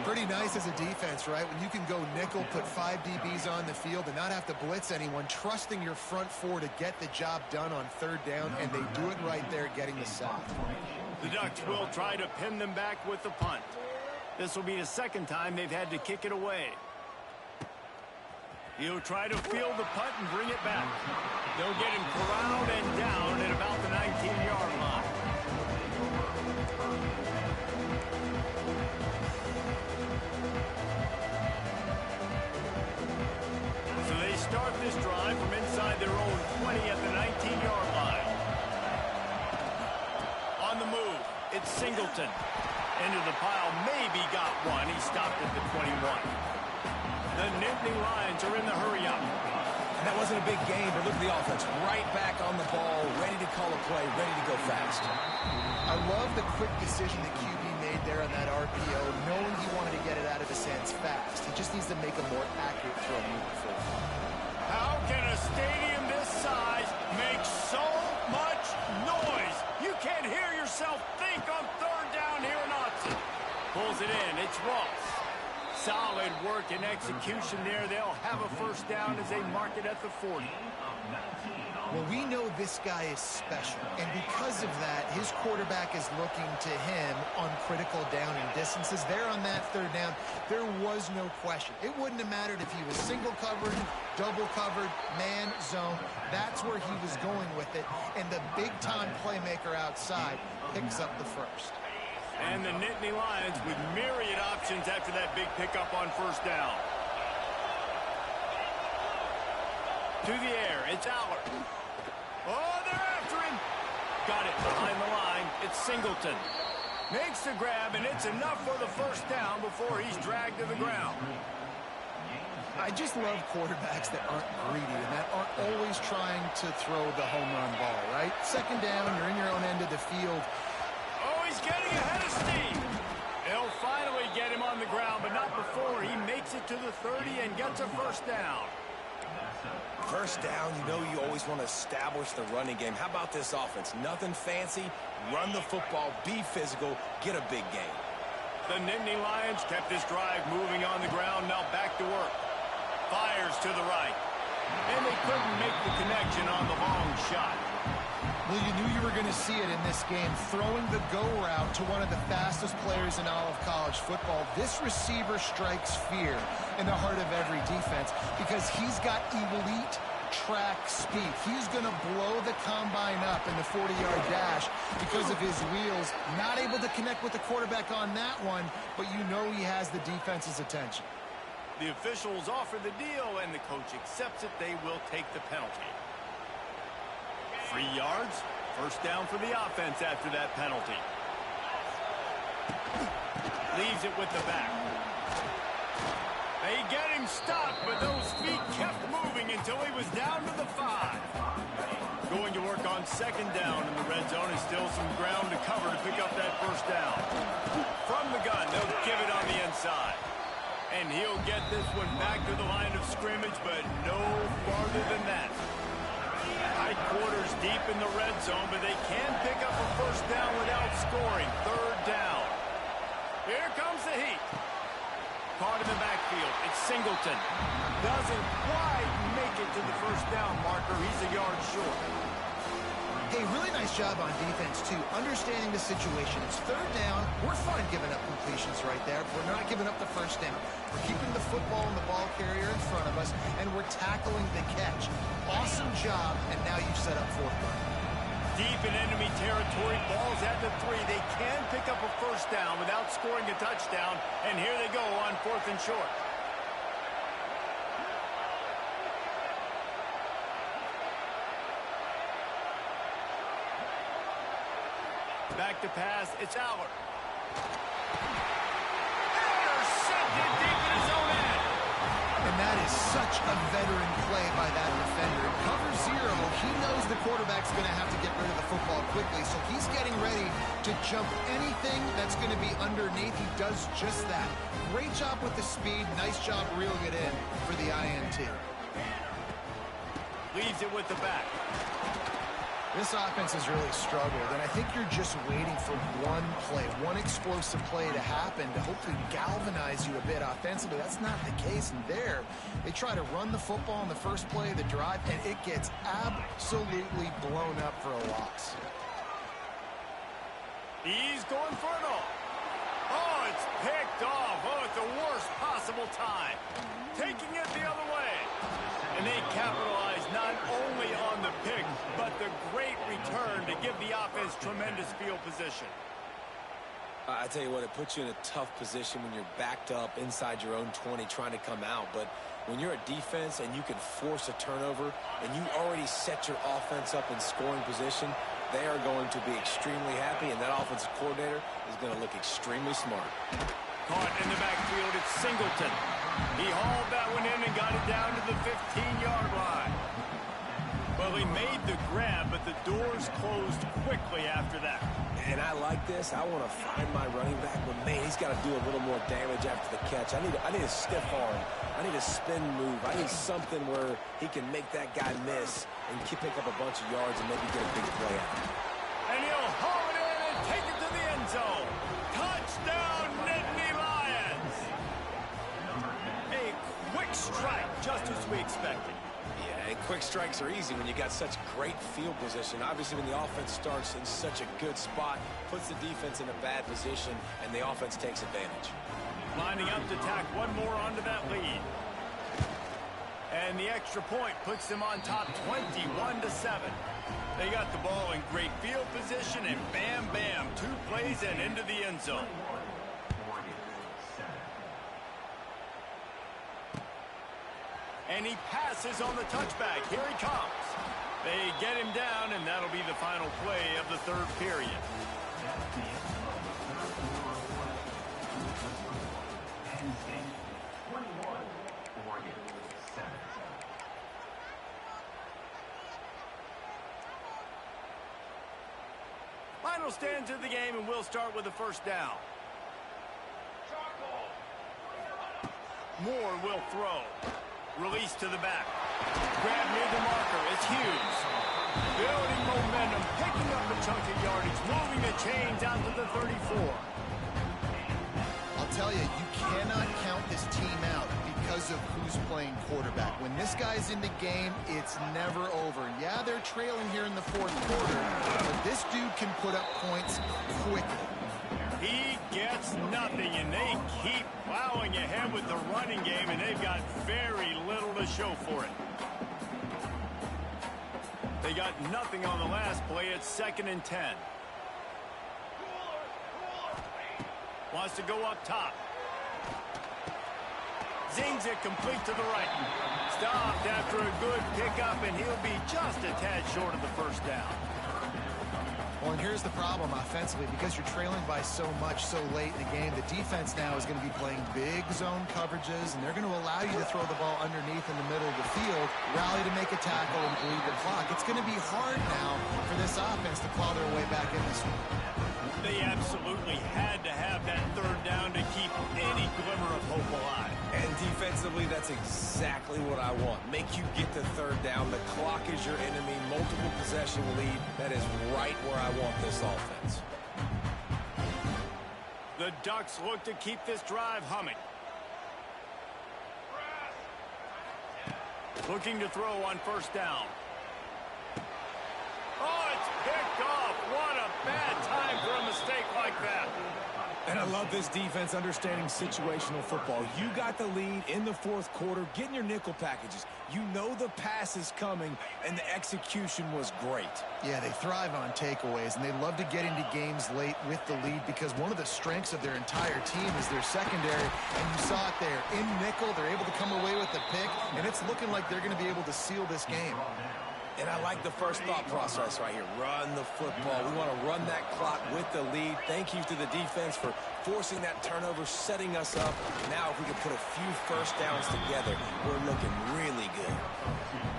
Pretty nice as a defense, right? When you can go nickel, put 5 DBs on the field and not have to blitz anyone, trusting your front four to get the job done on 3rd down, and they do it right there, getting the sack. The Ducks will try to pin them back with the punt. This will be the 2nd time they've had to kick it away. He'll try to field the punt and bring it back. They'll get him corralled and down at about the 19-yard line. So they start this drive from inside their own 20 at the 19-yard line. On the move, it's Singleton. Into the pile, maybe got one. He stopped at the 21. The Nittany Lions are in the hurry-up. And that wasn't a big game, but look at the offense. Right back on the ball, ready to call a play, ready to go fast. I love the quick decision that QB made there on that RPO, knowing he wanted to get it out of his hands fast. He just needs to make a more accurate throw moving forward. How can a stadium this size make so much noise? You can't hear yourself think on 3rd down here in Austin. Pulls it in. It's Ross. Solid work and execution there. They'll have a 1st down as they mark it at the 40. Well, we know this guy is special, and because of that, his quarterback is looking to him on critical down and distances. There on that 3rd down, there was no question. It wouldn't have mattered if he was single covered, double covered, man, zone. That's where he was going with it, and the big-time playmaker outside picks up the 1st. And the Nittany Lions with myriad options after that big pickup on 1st down. To the air, it's Allard. Oh, they're after him. Got it behind the line. It's Singleton. Makes the grab, and it's enough for the 1st down before he's dragged to the ground. I just love quarterbacks that aren't greedy and that aren't always trying to throw the home run ball, right? 2nd down, you're in your own end of the field. Oh, he's getting ahead of steam. They'll finally get him on the ground, but not before he makes it to the 30 and gets a 1st down. 1st down, you know you always want to establish the running game. How about this offense? Nothing fancy. Run the football, be physical, get a big game. The Nittany Lions kept this drive moving on the ground, now back to work. Fires to the right. And they couldn't make the connection on the long shot. Well, you knew you were going to see it in this game, throwing the go route to one of the fastest players in all of college football. This receiver strikes fear in the heart of every defense because he's got elite track speed. He's going to blow the combine up in the 40-yard dash because of his wheels. Not able to connect with the quarterback on that one, but you know he has the defense's attention. The officials offer the deal, and the coach accepts it. They will take the penalty. 3 yards, 1st down for the offense after that penalty. Leaves it with the back. They get him stopped, but those feet kept moving until he was down to the 5. Going to work on 2nd down in the red zone, and still some ground to cover to pick up that 1st down. From the gun, they'll give it on the inside. And he'll get this one back to the line of scrimmage, but no farther than that. High quarters deep in the red zone, but they can pick up a 1st down without scoring. 3rd down. Here comes the heat. Caught in the backfield. It's Singleton. Doesn't quite make it to the 1st down marker. He's a yard short. Hey, really nice job on defense, too. Understanding the situation. It's third down. We're fine giving up completions right there. We're not giving up the first down. We're keeping the football and the ball carrier in front of us, and we're tackling the catch. Awesome job, and now you've set up fourth down. Deep in enemy territory, balls at the 3. They can pick up a first down without scoring a touchdown, and here they go on 4th and short. Back to pass, it's Aller. Intercepted deep in his own end. And that is such a veteran play by that defender. In cover 0, he knows the quarterback's going to have to get rid of the football quickly, so he's getting ready to jump anything that's going to be underneath. He does just that. Great job with the speed. Nice job reeling it in for the INT. Leaves it with the back. This offense has really struggled, and I think you're just waiting for one play, one explosive play to happen to hopefully galvanize you a bit offensively. That's not the case, and there, they try to run the football in the first play of the drive, and it gets absolutely blown up for a loss. He's going for it all. Oh, it's picked off. Oh, at the worst possible time. Taking it the other way. And they capitalize not only on the pick, but the great return to give the offense tremendous field position. I tell you what, it puts you in a tough position when you're backed up inside your own 20 trying to come out. But when you're a defense and you can force a turnover and you already set your offense up in scoring position, they are going to be extremely happy, and that offensive coordinator is going to look extremely smart. Caught in the backfield, it's Singleton. He hauled that one in and got it down to the 15-yard line. Well, he made the grab, but the doors closed quickly after that. And I like this. I want to find my running back, but man, he's got to do a little more damage after the catch. I need a stiff arm. I need a spin move. I need something where he can make that guy miss and pick up a bunch of yards and maybe get a big play out. And he'll haul it in and take it to the end zone. Touchdown, Nittany Lions! A quick strike, just as we expected. Yeah, and quick strikes are easy when you got such great field position. Obviously, when the offense starts in such a good spot, puts the defense in a bad position, and the offense takes advantage. Lining up to tack one more onto that lead. And the extra point puts them on top 21-7. They got the ball in great field position, and bam, bam, 2 plays and into the end zone. And he passes on the touchback. Here he comes. They get him down, and that'll be the final play of the 3rd period. Final stands of the game, and we'll start with the first down. Moore will throw. Release to the back. Grab near the marker. It's Hughes. Building momentum, picking up a chunk of yardage, moving the chains out to the 34. I'll tell you, you cannot count this team out because of who's playing quarterback. When this guy's in the game, it's never over. Yeah, they're trailing here in the 4th quarter, but this dude can put up points quickly. He gets nothing, and they keep plowing ahead with the running game, and they've got very little to show for it. They got nothing on the last play. It's 2nd and 10. Wants to go up top. Zings it complete to the right. Stopped after a good pickup, and he'll be just a tad short of the first down. Well, and here's the problem offensively. Because you're trailing by so much so late in the game, the defense now is going to be playing big zone coverages, and they're going to allow you to throw the ball underneath in the middle of the field, rally to make a tackle, and bleed the clock. It's going to be hard now for this offense to claw their way back in this one. They absolutely had to have that 3rd down to keep any glimmer of hope alive. And defensively, that's exactly what I want. Make you get the 3rd down. The clock is your enemy. Multiple possession lead. That is right where I want this offense. The Ducks look to keep this drive humming. Looking to throw on 1st down. Oh, it's picked off. What a bad time for a mistake like that. And I love this defense understanding situational football. You got the lead in the fourth quarter, getting your nickel packages. You know the pass is coming, and the execution was great. Yeah, they thrive on takeaways, and they love to get into games late with the lead because one of the strengths of their entire team is their secondary, and you saw it there. In nickel, they're able to come away with the pick, and it's looking like they're going to be able to seal this game. And I like the first thought process right here. Run the football. We want to run that clock with the lead. Thank you to the defense for forcing that turnover, setting us up. Now, if we can put a few first downs together, we're looking really good.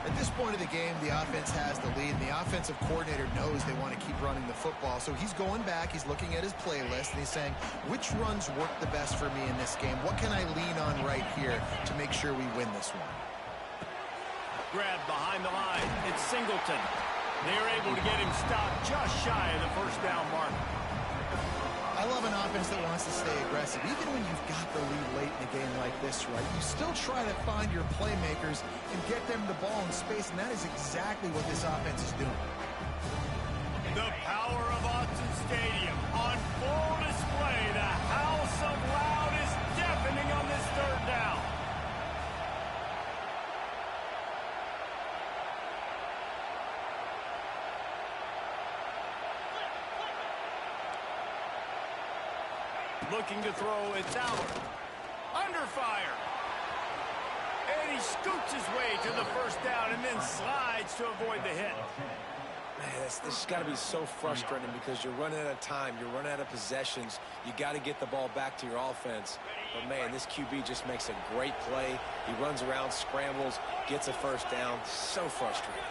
At this point of the game, the offense has the lead, and the offensive coordinator knows they want to keep running the football. So he's going back, he's looking at his playlist, and he's saying, which runs work the best for me in this game? What can I lean on right here to make sure we win this one? Grab behind the line. It's Singleton. They're able to get him stopped just shy of the first down mark. I love an offense that wants to stay aggressive. Even when you've got the lead late in a game like this, right, you still try to find your playmakers and get them the ball in space, and that is exactly what this offense is doing. The power of Autzen Stadium on full display. The house of loud is deafening on this third down. Looking to throw, it's out. Under fire. And he scoots his way to the first down and then slides to avoid the hit. Man, this has got to be so frustrating because you're running out of time. You're running out of possessions. You got to get the ball back to your offense. But, man, this QB just makes a great play. He runs around, scrambles, gets a first down. So frustrating.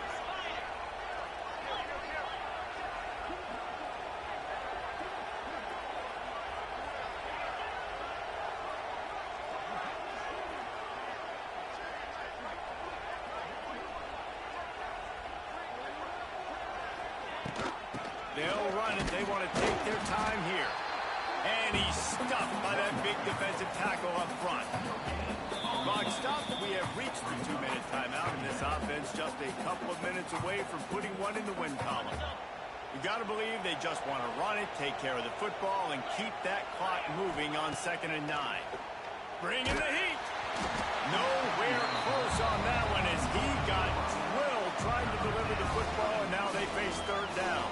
They'll run it. They want to take their time here. And he's stuffed by that big defensive tackle up front. Clock stopped. We have reached the 2-minute timeout, and this offense just a couple of minutes away from putting one in the win column. You got to believe they just want to run it, take care of the football, and keep that clock moving on 2nd and 9. Bring in the heat. Nowhere close on that one as he got drilled trying to deliver the football, and now they face third down.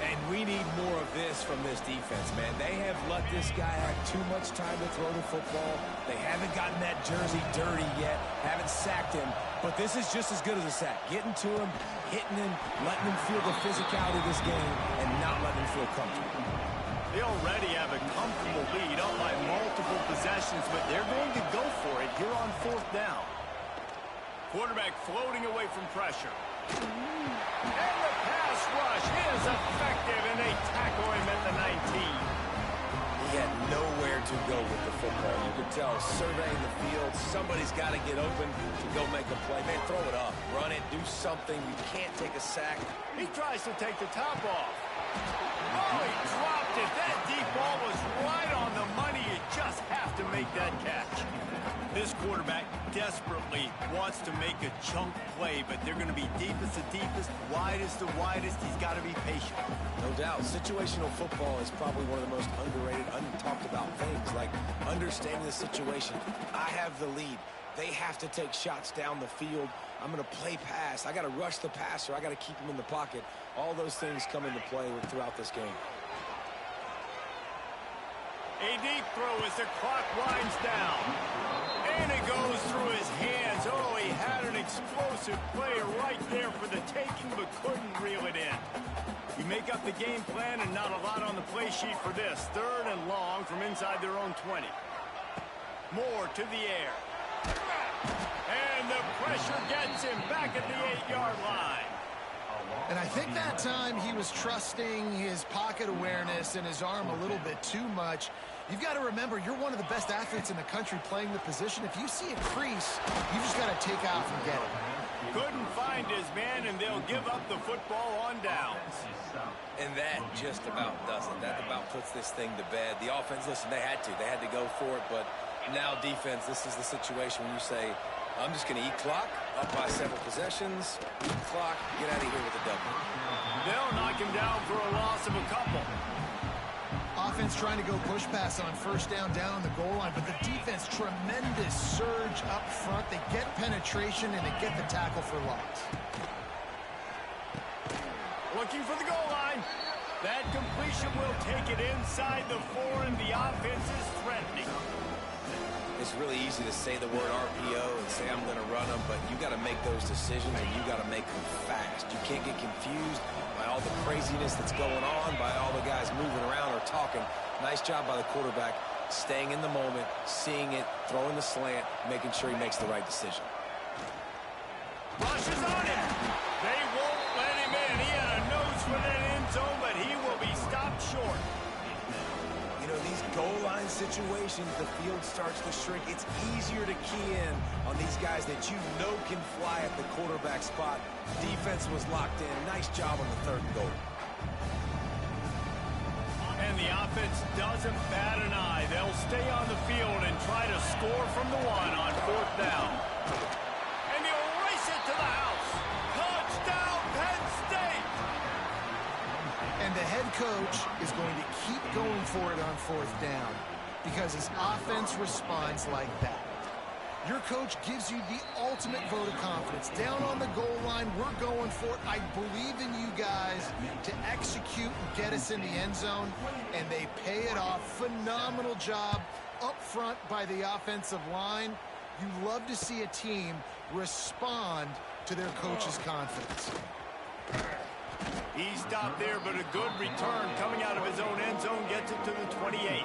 And we need more of this from this defense, man. They have let this guy have too much time to throw the football. They haven't gotten that jersey dirty yet, haven't sacked him. But this is just as good as a sack. Getting to him, hitting him, letting him feel the physicality of this game, and not letting him feel comfortable. They already have a comfortable lead up by multiple possessions, but they're going to go for it here on 4th down. Quarterback floating away from pressure. And the pass rush is effective, and they tackle him at the 19. He had nowhere to go with the football. You could tell, surveying the field, somebody's got to get open to go make a play. Man, throw it up, run it, do something. You can't take a sack. He tries to take the top off. Oh, he dropped it. That deep ball was right on the money. You just have to make that catch. This quarterback desperately wants to make a chunk play, but they're going to be deepest to deepest, widest to widest. He's got to be patient. No doubt. Situational football is probably one of the most underrated, untalked about things, like understanding the situation. I have the lead. They have to take shots down the field. I'm going to play pass. I got to rush the passer. I got to keep him in the pocket. All those things come into play throughout this game. A deep throw as the clock winds down. And it goes through his hands. Oh, he had an explosive play right there for the taking, but couldn't reel it in. You make up the game plan and not a lot on the play sheet for this. 3rd and long from inside their own 20. Moore to the air. And the pressure gets him back at the 8-yard line. And I think that time he was trusting his pocket awareness and his arm a little bit too much. You've got to remember, you're one of the best athletes in the country playing the position. If you see a crease, you just got to take off and get it. Couldn't find his man, and they'll give up the football on downs. And that just about does it. That about puts this thing to bed. The offense, listen, they had to. They had to go for it, but now defense, this is the situation when you say, I'm just going to eat clock, up by several possessions, eat clock, get out of here with a W. They'll knock him down for a loss of a couple. Offense trying to go push pass on first down on the goal line, but the defense, tremendous surge up front. They get penetration and they get the tackle for loss. Looking for the goal line. That completion will take it inside the 4, and the offense is threatening. It's really easy to say the word RPO and say I'm going to run them, but you got to make those decisions and you got to make them fast. You can't get confused by all the craziness that's going on, by all the guys moving around or talking. Nice job by the quarterback, staying in the moment, seeing it, throwing the slant, making sure he makes the right decision. Rush is on him. They won't let him in. He had a nose for that end zone, but he will be stopped short. You know, these goal line situations, the field starts to shrink. It's easier to key in on these guys that you know can fly at the quarterback spot. Defense was locked in. Nice job on the 3rd and goal. And the offense doesn't bat an eye. They'll stay on the field and try to score from the 1 on 4th down. And he'll race it to the house. Touchdown, Penn State! And the head coach is going to keep going for it on 4th down because his offense responds like that. Your coach gives you the ultimate vote of confidence. Down on the goal line, we're going for it. I believe in you guys to execute and get us in the end zone, and they pay it off. Phenomenal job up front by the offensive line. You love to see a team respond to their coach's confidence. He stopped there, but a good return coming out of his own end zone gets it to the 28.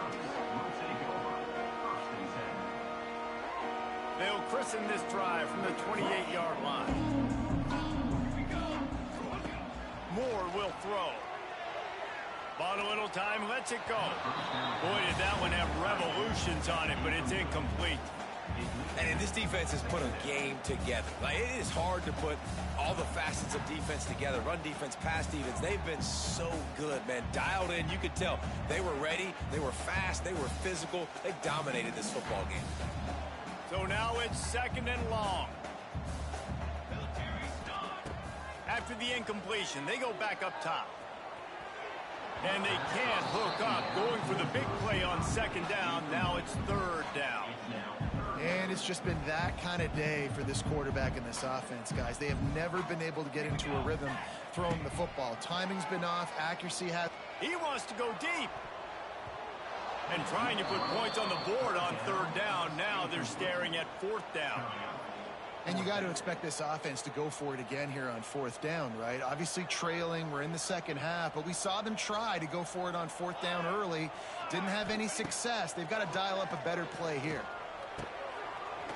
They'll christen this drive from the 28-yard line. Moore will throw. Bought a little time, lets it go. Boy, did that one have revolutions on it, but it's incomplete. And this defense has put a game together. Like, it is hard to put all the facets of defense together. Run defense, pass defense. They've been so good, man. Dialed in. You could tell they were ready. They were fast. They were physical. They dominated this football game. So now it's 2nd and long. After the incompletion, they go back up top. And they can't hook up. Going for the big play on 2nd down. Now it's 3rd down. And it's just been that kind of day for this quarterback and this offense, guys. They have never been able to get into a rhythm throwing the football. Timing's been off. Accuracy has... He wants to go deep. And trying to put points on the board on 3rd down. Now they're staring at 4th down. And you got to expect this offense to go for it again here on 4th down, right? Obviously trailing. We're in the 2nd half, but we saw them try to go for it on 4th down early. Didn't have any success. They've got to dial up a better play here.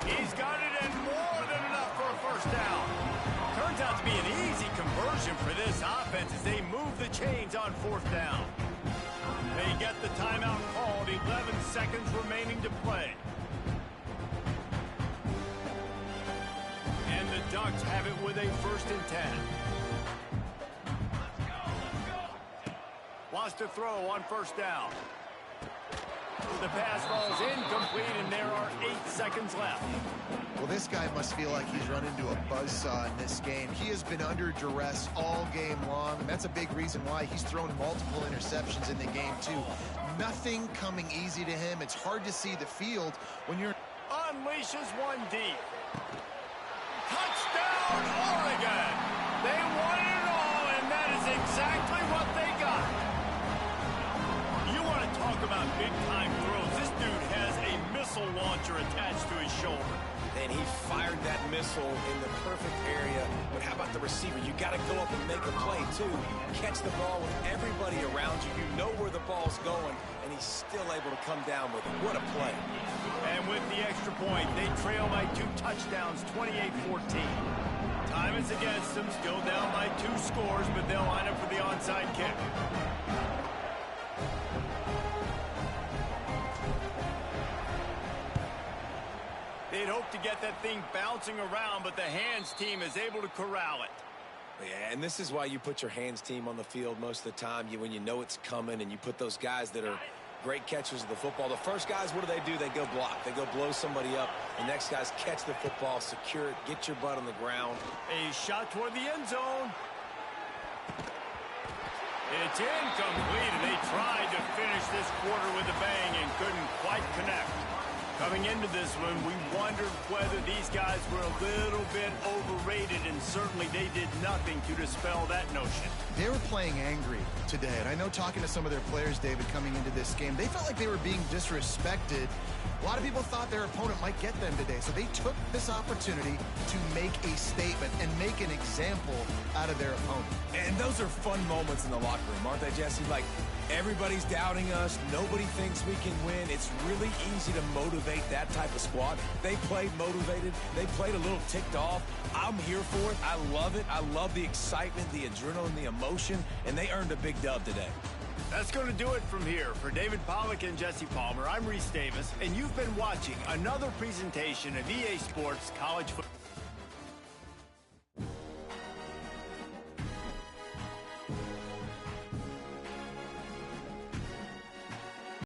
He's got it and more than enough for a 1st down. Turns out to be an easy conversion for this offense as they move the chains on 4th down. They get the timeout called, 11 seconds remaining to play. And the Ducks have it with a 1st and 10. Wants to throw on 1st down. The pass falls incomplete, and there are 8 seconds left. Well, this guy must feel like he's run into a buzzsaw in this game. He has been under duress all game long, and that's a big reason why he's thrown multiple interceptions in the game, too. Nothing coming easy to him. It's hard to see the field when you're... Unleashes one deep. Touchdown, Oregon! They won it all, and that is exactly what they got. You want to talk about big-time throws. This dude has a missile launcher attached to his shoulder. And he fired that missile in the perfect area. But how about the receiver? You got to go up and make a play, too. Catch the ball with everybody around you. You know where the ball's going, and he's still able to come down with it. What a play. And with the extra point, they trail by 2 touchdowns, 28-14. Time is against them, still down by 2 scores, but they'll line up for the onside kick. They'd hope to get that thing bouncing around, but the hands team is able to corral it. Yeah, and this is why you put your hands team on the field most of the time. When you know it's coming, and you put those guys that are great catchers of the football. The first guys, what do? They go block. They go blow somebody up. The next guys catch the football, secure it, get your butt on the ground. A shot toward the end zone. It's incomplete, and they tried to finish this quarter with a bang and couldn't quite connect. Coming into this one, we wondered whether these guys were a little bit overrated, and certainly they did nothing to dispel that notion. They were playing angry today, and I know talking to some of their players, David, coming into this game, they felt like they were being disrespected. A lot of people thought their opponent might get them today, so they took this opportunity to make a statement and make an example out of their opponent. And those are fun moments in the locker room, aren't they, Jesse? Like, everybody's doubting us. Nobody thinks we can win. It's really easy to motivate that type of squad. They played motivated. They played a little ticked off. I'm here for it. I love it. I love the excitement, the adrenaline, the emotion, and they earned a big dub today. That's going to do it from here. For David Pollack and Jesse Palmer, I'm Reese Davis, and you've been watching another presentation of EA Sports College Football.